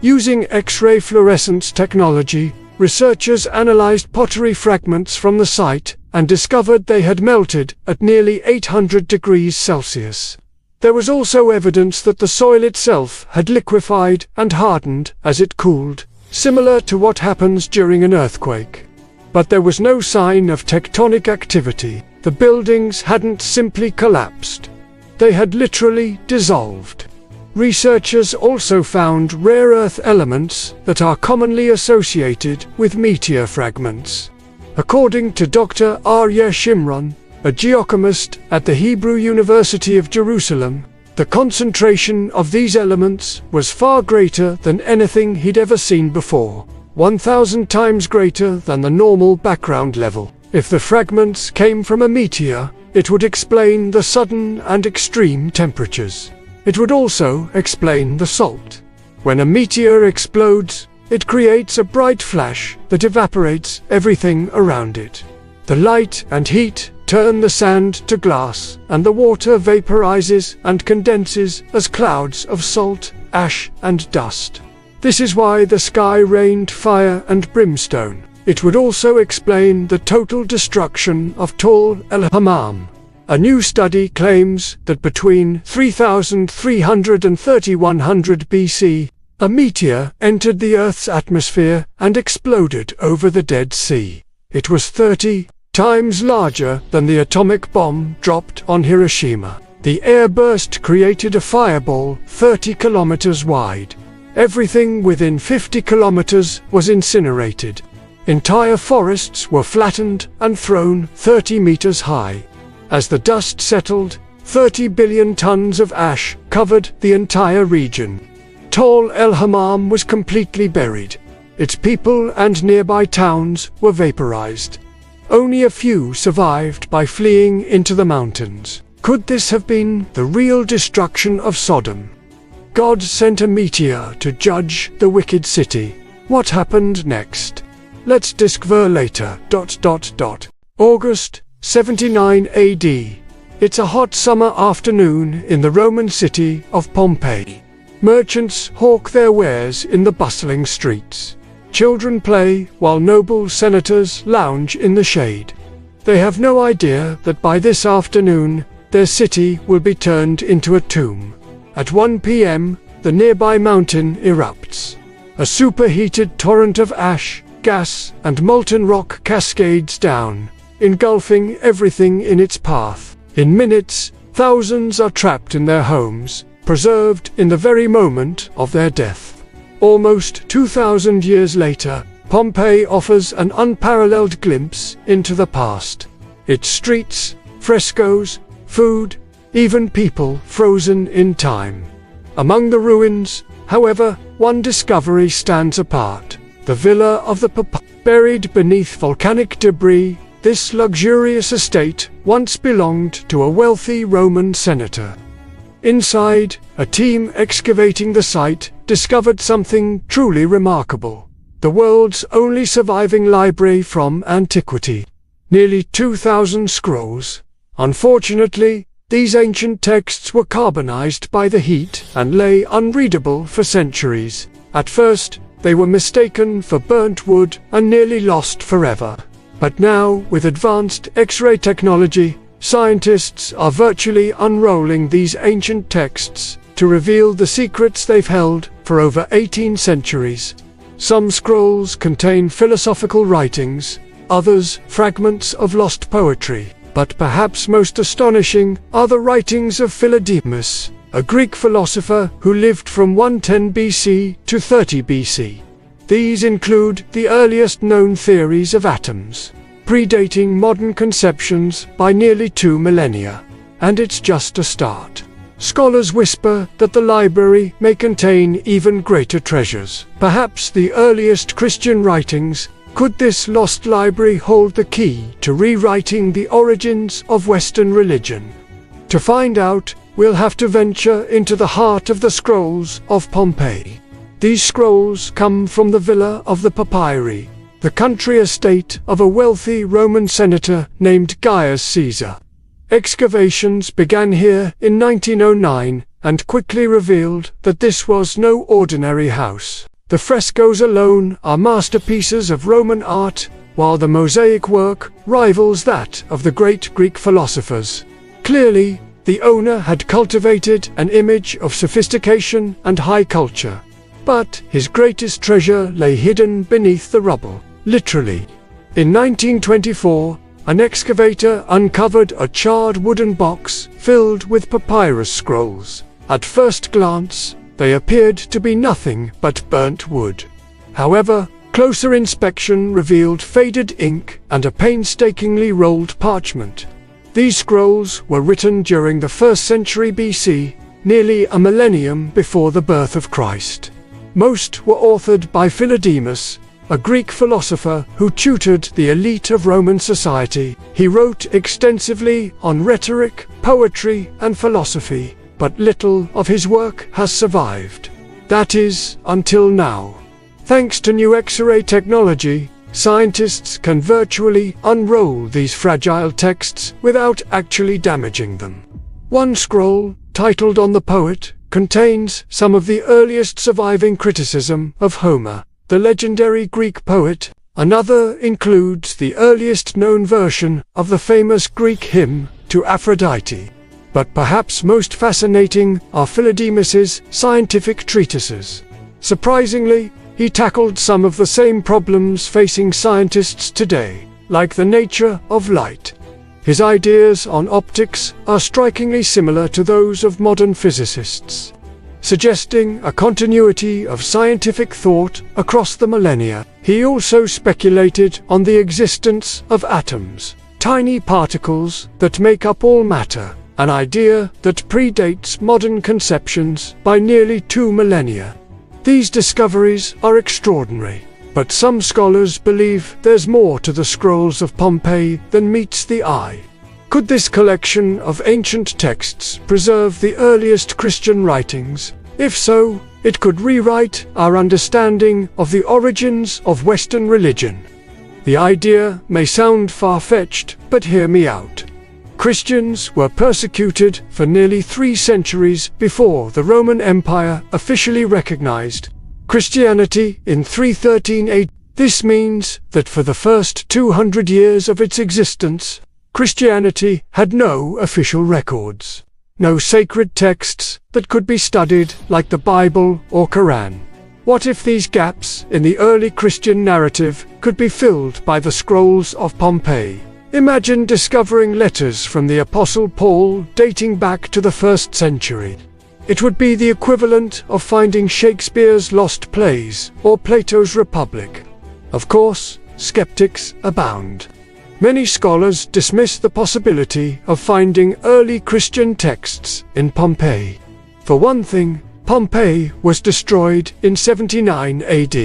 Speaker 1: Using X-ray fluorescence technology, researchers analyzed pottery fragments from the site and discovered they had melted at nearly 800 degrees Celsius. There was also evidence that the soil itself had liquefied and hardened as it cooled, similar to what happens during an earthquake. But there was no sign of tectonic activity. The buildings hadn't simply collapsed. They had literally dissolved. Researchers also found rare earth elements that are commonly associated with meteor fragments. According to Dr. Aryeh Shimron, a geochemist at the Hebrew University of Jerusalem, the concentration of these elements was far greater than anything he'd ever seen before, 1,000 times greater than the normal background level. If the fragments came from a meteor, it would explain the sudden and extreme temperatures. It would also explain the salt. When a meteor explodes, it creates a bright flash that evaporates everything around it. The light and heat turn the sand to glass, and the water vaporizes and condenses as clouds of salt, ash, and dust. This is why the sky rained fire and brimstone. It would also explain the total destruction of Tall el-Hammam. A new study claims that between 3,300 and 3,100 BC, a meteor entered the Earth's atmosphere and exploded over the Dead Sea. It was 30 times larger than the atomic bomb dropped on Hiroshima. The airburst created a fireball 30 kilometers wide. Everything within 50 kilometers was incinerated. Entire forests were flattened and thrown 30 meters high. As the dust settled, 30 billion tons of ash covered the entire region. Tall el-Hammam was completely buried. Its people and nearby towns were vaporized. Only a few survived by fleeing into the mountains. Could this have been the real destruction of Sodom? God sent a meteor to judge the wicked city. What happened next? Let's discover later. August 79 AD. It's a hot summer afternoon in the Roman city of Pompeii. Merchants hawk their wares in the bustling streets. Children play while noble senators lounge in the shade. They have no idea that by this afternoon, their city will be turned into a tomb. At 1 p.m., the nearby mountain erupts. A superheated torrent of ash, gas, and molten rock cascades down, engulfing everything in its path. In minutes, thousands are trapped in their homes, preserved in the very moment of their death. Almost 2,000 years later, Pompeii offers an unparalleled glimpse into the past. Its streets, frescoes, food, even people frozen in time. Among the ruins, however, one discovery stands apart. The Villa of the buried beneath volcanic debris. This luxurious estate once belonged to a wealthy Roman senator. Inside, a team excavating the site discovered something truly remarkable. The world's only surviving library from antiquity. Nearly 2,000 scrolls. Unfortunately, these ancient texts were carbonized by the heat and lay unreadable for centuries. At first, they were mistaken for burnt wood and nearly lost forever. But now, with advanced X-ray technology, scientists are virtually unrolling these ancient texts to reveal the secrets they've held for over 18 centuries. Some scrolls contain philosophical writings, others fragments of lost poetry. But perhaps most astonishing are the writings of Philodemus, a Greek philosopher who lived from 110 BC to 30 BC. These include the earliest known theories of atoms, predating modern conceptions by nearly 2 millennia. And it's just a start. Scholars whisper that the library may contain even greater treasures. Perhaps the earliest Christian writings. Could this lost library hold the key to rewriting the origins of Western religion? To find out, we'll have to venture into the heart of the scrolls of Pompeii. These scrolls come from the Villa of the Papyri, the country estate of a wealthy Roman senator named Gaius Caesar. Excavations began here in 1909 and quickly revealed that this was no ordinary house. The frescoes alone are masterpieces of Roman art, while the mosaic work rivals that of the great Greek philosophers. Clearly, the owner had cultivated an image of sophistication and high culture. But his greatest treasure lay hidden beneath the rubble, literally. In 1924, an excavator uncovered a charred wooden box filled with papyrus scrolls. At first glance, they appeared to be nothing but burnt wood. However, closer inspection revealed faded ink and a painstakingly rolled parchment. These scrolls were written during the 1st century BC, nearly a millennium before the birth of Christ. Most were authored by Philodemus, a Greek philosopher who tutored the elite of Roman society. He wrote extensively on rhetoric, poetry, and philosophy, but little of his work has survived. That is, until now. Thanks to new X-ray technology, scientists can virtually unroll these fragile texts without actually damaging them. One scroll, titled On the Poet, contains some of the earliest surviving criticism of Homer, the legendary Greek poet. Another includes the earliest known version of the famous Greek hymn to Aphrodite. But perhaps most fascinating are Philodemus's scientific treatises. Surprisingly, he tackled some of the same problems facing scientists today, like the nature of light. His ideas on optics are strikingly similar to those of modern physicists, suggesting a continuity of scientific thought across the millennia. He also speculated on the existence of atoms, tiny particles that make up all matter, an idea that predates modern conceptions by nearly 2 millennia. These discoveries are extraordinary, but some scholars believe there's more to the scrolls of Pompeii than meets the eye. Could this collection of ancient texts preserve the earliest Christian writings? If so, it could rewrite our understanding of the origins of Western religion. The idea may sound far-fetched, but hear me out. Christians were persecuted for nearly 3 centuries before the Roman Empire officially recognized Christianity in 313 AD. This means that for the first 200 years of its existence, Christianity had no official records, no sacred texts that could be studied like the Bible or Quran. What if these gaps in the early Christian narrative could be filled by the scrolls of Pompeii? Imagine discovering letters from the Apostle Paul dating back to the 1st century. It would be the equivalent of finding Shakespeare's lost plays or Plato's Republic. Of course, skeptics abound. Many scholars dismiss the possibility of finding early Christian texts in Pompeii. For one thing, Pompeii was destroyed in 79 AD,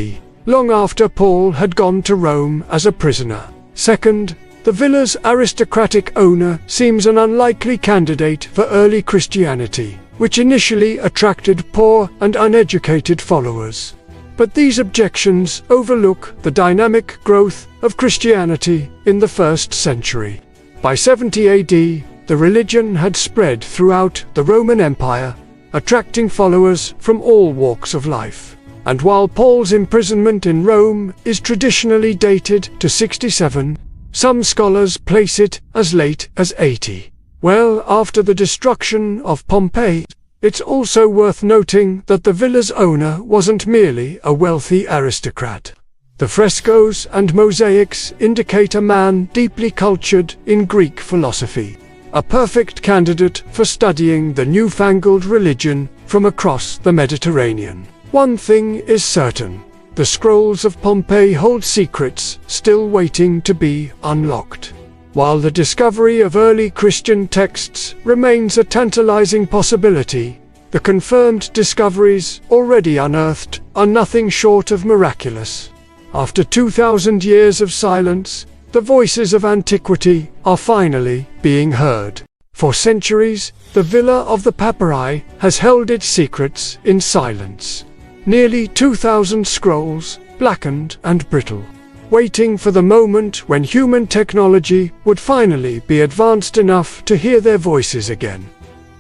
Speaker 1: long after Paul had gone to Rome as a prisoner. Second, the villa's aristocratic owner seems an unlikely candidate for early Christianity, which initially attracted poor and uneducated followers. But these objections overlook the dynamic growth of Christianity in the 1st century. By 70 AD, the religion had spread throughout the Roman Empire, attracting followers from all walks of life. And while Paul's imprisonment in Rome is traditionally dated to 67, some scholars place it as late as 80. Well after the destruction of Pompeii. It's also worth noting that the villa's owner wasn't merely a wealthy aristocrat. The frescoes and mosaics indicate a man deeply cultured in Greek philosophy. a perfect candidate for studying the newfangled religion from across the Mediterranean. One thing is certain: the scrolls of Pompeii hold secrets still waiting to be unlocked. While the discovery of early Christian texts remains a tantalizing possibility, the confirmed discoveries already unearthed are nothing short of miraculous. After 2,000 years of silence, the voices of antiquity are finally being heard. For centuries, the Villa of the Papyri has held its secrets in silence. Nearly 2,000 scrolls, blackened and brittle, waiting for the moment when human technology would finally be advanced enough to hear their voices again.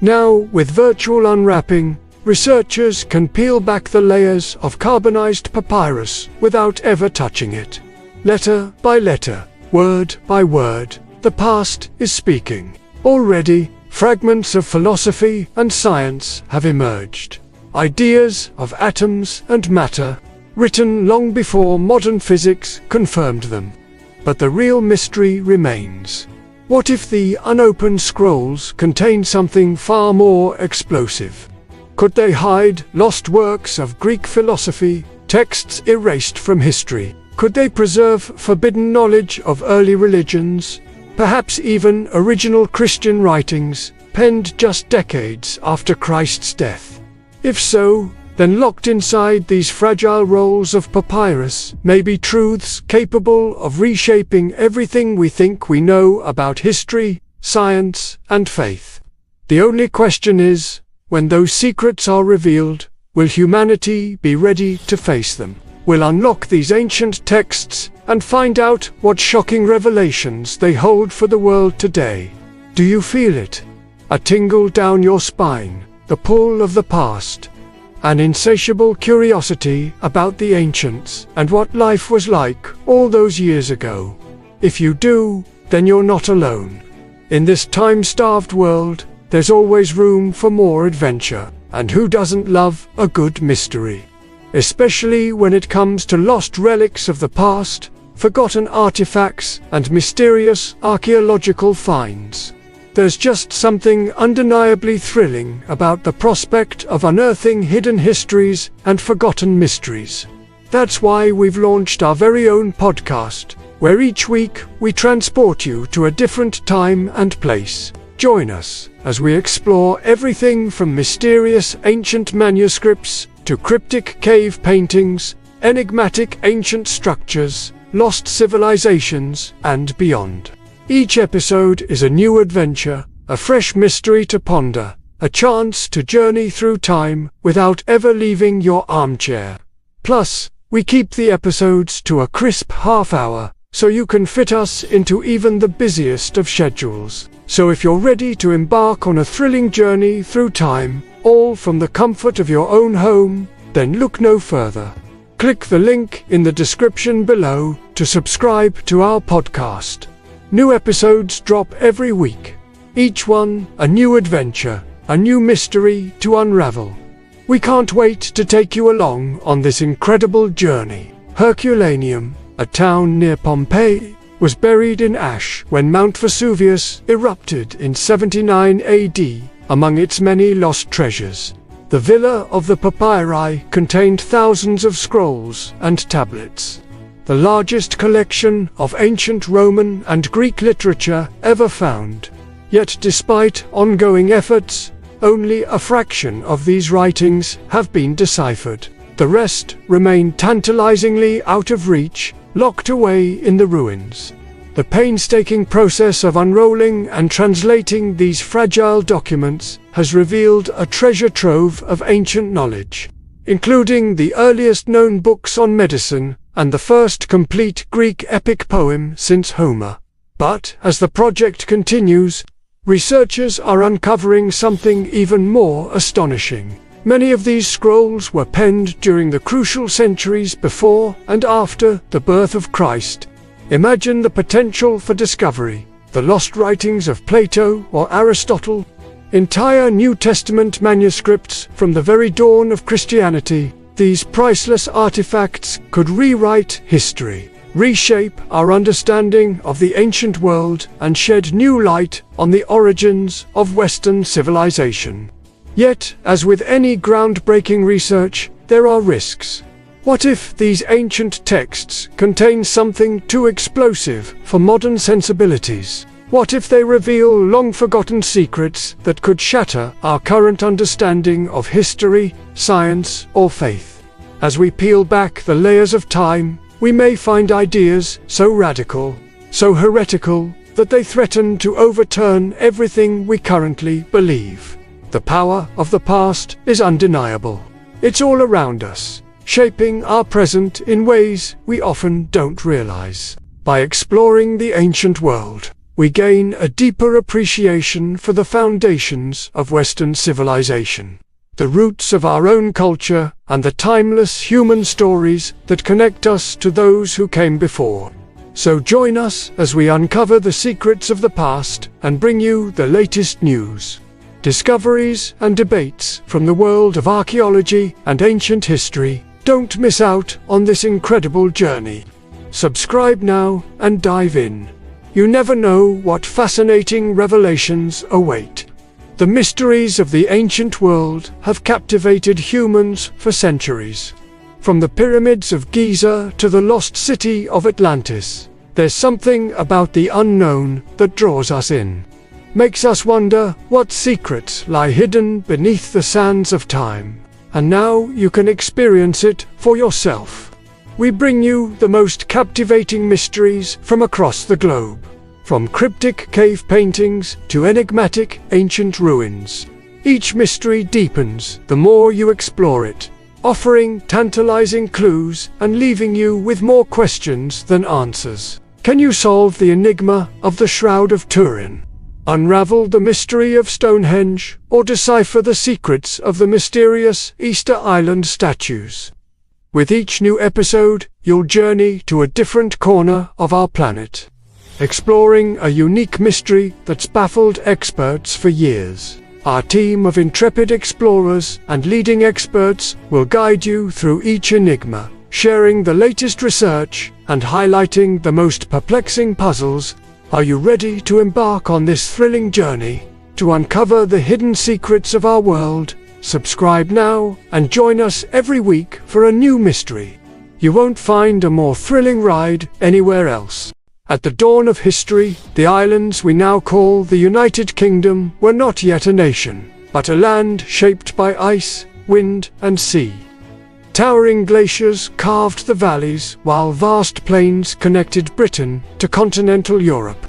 Speaker 1: Now, with virtual unwrapping, researchers can peel back the layers of carbonized papyrus without ever touching it. Letter by letter, word by word, the past is speaking. Already, fragments of philosophy and science have emerged. Ideas of atoms and matter, written long before modern physics confirmed them. But the real mystery remains. What if the unopened scrolls contain something far more explosive? Could they hide lost works of Greek philosophy, texts erased from history? Could they preserve forbidden knowledge of early religions, perhaps even original Christian writings, penned just decades after Christ's death? If so, then locked inside these fragile rolls of papyrus may be truths capable of reshaping everything we think we know about history, science, and faith. The only question is, when those secrets are revealed, will humanity be ready to face them? We'll unlock these ancient texts and find out what shocking revelations they hold for the world today. Do you feel it? A tingle down your spine, the pull of the past, an insatiable curiosity about the ancients and what life was like all those years ago. If you do, then you're not alone. In this time-starved world, there's always room for more adventure, and who doesn't love a good mystery? Especially when it comes to lost relics of the past, forgotten artifacts, and mysterious archaeological finds. There's just something undeniably thrilling about the prospect of unearthing hidden histories and forgotten mysteries. That's why we've launched our very own podcast, where each week we transport you to a different time and place. Join us as we explore everything from mysterious ancient manuscripts to cryptic cave paintings, enigmatic ancient structures, lost civilizations, and beyond. Each episode is a new adventure, a fresh mystery to ponder, a chance to journey through time without ever leaving your armchair. Plus, we keep the episodes to a crisp half-hour, so you can fit us into even the busiest of schedules. So if you're ready to embark on a thrilling journey through time, all from the comfort of your own home, then look no further. Click the link in the description below to subscribe to our podcast. New episodes drop every week. Each one a new adventure, a new mystery to unravel. We can't wait to take you along on this incredible journey. Herculaneum, a town near Pompeii, was buried in ash when Mount Vesuvius erupted in 79 AD. Among its many lost treasures, the Villa of the Papyri contained thousands of scrolls and tablets, the largest collection of ancient Roman and Greek literature ever found. Yet despite ongoing efforts, only a fraction of these writings have been deciphered. The rest remain tantalizingly out of reach, locked away in the ruins. The painstaking process of unrolling and translating these fragile documents has revealed a treasure trove of ancient knowledge, including the earliest known books on medicine and the first complete Greek epic poem since Homer. But as the project continues, researchers are uncovering something even more astonishing. Many of these scrolls were penned during the crucial centuries before and after the birth of Christ. Imagine the potential for discovery. The lost writings of Plato or Aristotle, entire New Testament manuscripts from the very dawn of Christianity. These priceless artifacts could rewrite history. reshape our understanding of the ancient world, and shed new light on the origins of Western civilization. Yet, as with any groundbreaking research, there are risks. What if these ancient texts contain something too explosive for modern sensibilities? What if they reveal long-forgotten secrets that could shatter our current understanding of history, science, or faith? As we peel back the layers of time, we may find ideas so radical, so heretical, that they threaten to overturn everything we currently believe. The power of the past is undeniable. It's all around us, shaping our present in ways we often don't realize. By exploring the ancient world, we gain a deeper appreciation for the foundations of Western civilization, the roots of our own culture, and the timeless human stories that connect us to those who came before. So join us as we uncover the secrets of the past and bring you the latest news, discoveries, and debates from the world of archaeology and ancient history. Don't miss out on this incredible journey. Subscribe now and dive in. You never know what fascinating revelations await. The mysteries of the ancient world have captivated humans for centuries. From the pyramids of Giza to the lost city of Atlantis, there's something about the unknown that draws us in. Makes us wonder what secrets lie hidden beneath the sands of time. And now you can experience it for yourself. We bring you the most captivating mysteries from across the globe, from cryptic cave paintings to enigmatic ancient ruins. Each mystery deepens the more you explore it, offering tantalizing clues and leaving you with more questions than answers. Can you solve the enigma of the Shroud of Turin? Unravel the mystery of Stonehenge, or decipher the secrets of the mysterious Easter Island statues? With each new episode, you'll journey to a different corner of our planet, exploring a unique mystery that's baffled experts for years. Our team of intrepid explorers and leading experts will guide you through each enigma, sharing the latest research and highlighting the most perplexing puzzles. Are you ready to embark on this thrilling journey to uncover the hidden secrets of our world? Subscribe now and join us every week for a new mystery. You won't find a more thrilling ride anywhere else. At the dawn of history, the islands we now call the United Kingdom were not yet a nation, but a land shaped by ice, wind, and sea. Towering glaciers carved the valleys, while vast plains connected Britain to continental Europe.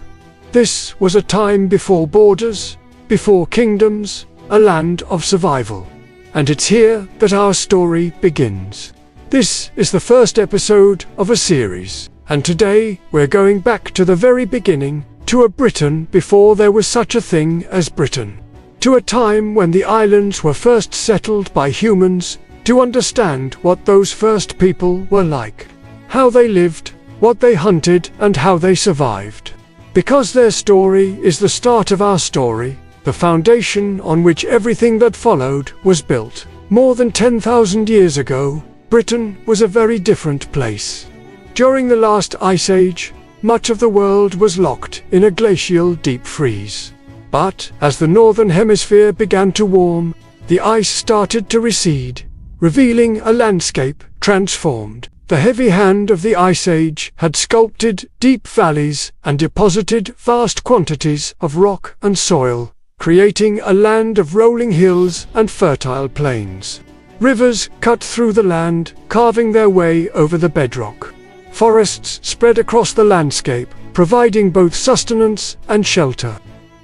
Speaker 1: This was a time before borders, before kingdoms, a land of survival. And it's here that our story begins. This is the first episode of a series, and today we're going back to the very beginning, to a Britain before there was such a thing as Britain. To a time when the islands were first settled by humans, to understand what those first people were like, how they lived, what they hunted, and how they survived. Because their story is the start of our story, the foundation on which everything that followed was built. More than 10,000 years ago, Britain was a very different place. During the last ice age, much of the world was locked in a glacial deep freeze. But as the northern hemisphere began to warm, the ice started to recede, revealing a landscape transformed. The heavy hand of the Ice Age had sculpted deep valleys and deposited vast quantities of rock and soil, creating a land of rolling hills and fertile plains. Rivers cut through the land, carving their way over the bedrock. Forests spread across the landscape, providing both sustenance and shelter.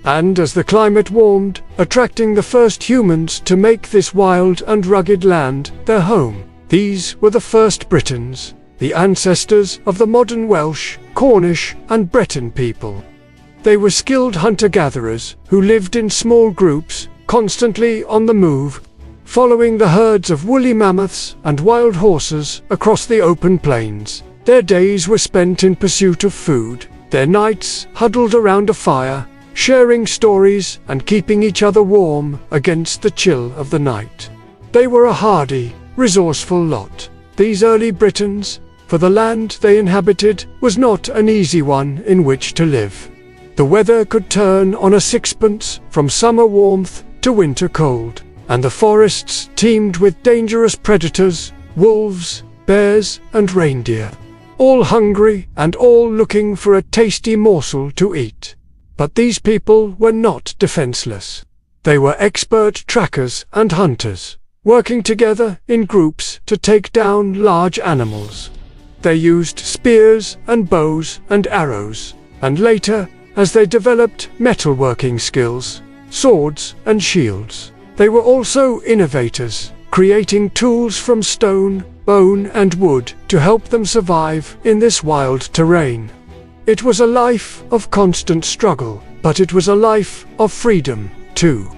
Speaker 1: And as the climate warmed, attracting the first humans to make this wild and rugged land their home. These were the first Britons, the ancestors of the modern Welsh, Cornish, and Breton people. They were skilled hunter-gatherers who lived in small groups, constantly on the move, following the herds of woolly mammoths and wild horses across the open plains. Their days were spent in pursuit of food, their nights huddled around a fire, sharing stories and keeping each other warm against the chill of the night. They were a hardy, resourceful lot. These early Britons, for the land they inhabited was not an easy one in which to live. The weather could turn on a sixpence from summer warmth to winter cold, and the forests teemed with dangerous predators, wolves, bears, and reindeer, all hungry and all looking for a tasty morsel to eat. But these people were not defenseless. They were expert trackers and hunters, working together in groups to take down large animals. They used spears and bows and arrows, and later, as they developed metalworking skills, swords and shields. They were also innovators, creating tools from stone, bone and wood to help them survive in this wild terrain. It was a life of constant struggle, but it was a life of freedom, too.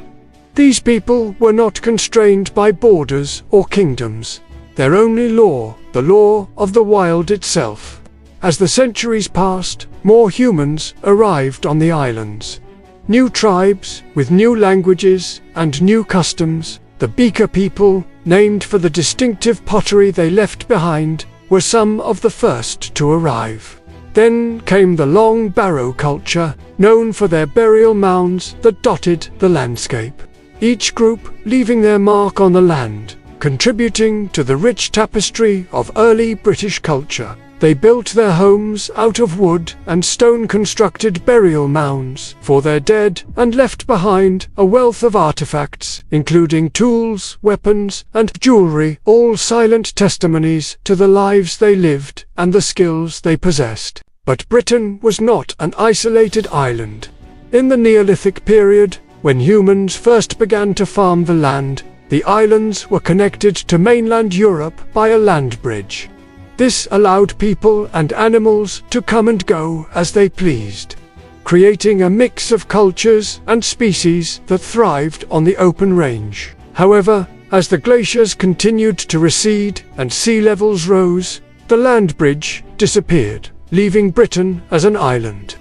Speaker 1: These people were not constrained by borders or kingdoms. Their only law, the law of the wild itself. As the centuries passed, more humans arrived on the islands. New tribes, with new languages and new customs. The Beaker people, named for the distinctive pottery they left behind, were some of the first to arrive. Then came the Long Barrow culture, known for their burial mounds that dotted the landscape. Each group leaving their mark on the land, contributing to the rich tapestry of early British culture. They built their homes out of wood and stone-constructed burial mounds for their dead and left behind a wealth of artifacts, including tools, weapons, and jewelry, all silent testimonies to the lives they lived and the skills they possessed. But Britain was not an isolated island. In the Neolithic period, when humans first began to farm the land, the islands were connected to mainland Europe by a land bridge. This allowed people and animals to come and go as they pleased, creating a mix of cultures and species that thrived on the open range. However, as the glaciers continued to recede and sea levels rose, the land bridge disappeared, leaving Britain as an island.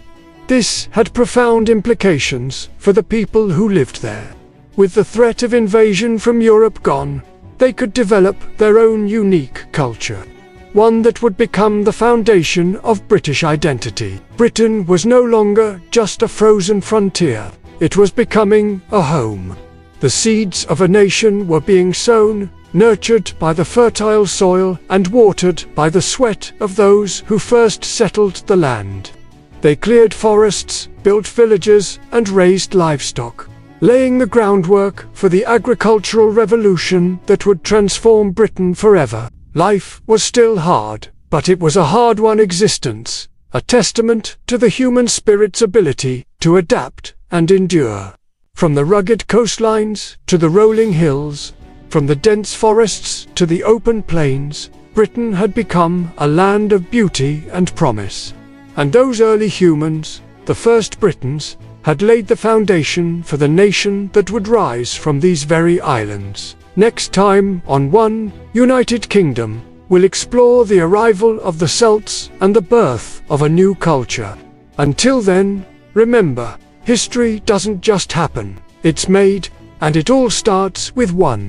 Speaker 1: This had profound implications for the people who lived there. With the threat of invasion from Europe gone, they could develop their own unique culture. One that would become the foundation of British identity. Britain was no longer just a frozen frontier. It was becoming a home. The seeds of a nation were being sown, nurtured by the fertile soil and watered by the sweat of those who first settled the land. They cleared forests, built villages, and raised livestock, laying the groundwork for the agricultural revolution that would transform Britain forever. Life was still hard, but it was a hard-won existence, a testament to the human spirit's ability to adapt and endure. From the rugged coastlines to the rolling hills, from the dense forests to the open plains, Britain had become a land of beauty and promise. And those early humans, the first Britons, had laid the foundation for the nation that would rise from these very islands. Next time on One United Kingdom, we'll explore the arrival of the Celts and the birth of a new culture. Until then, remember, history doesn't just happen, it's made, and it all starts with one.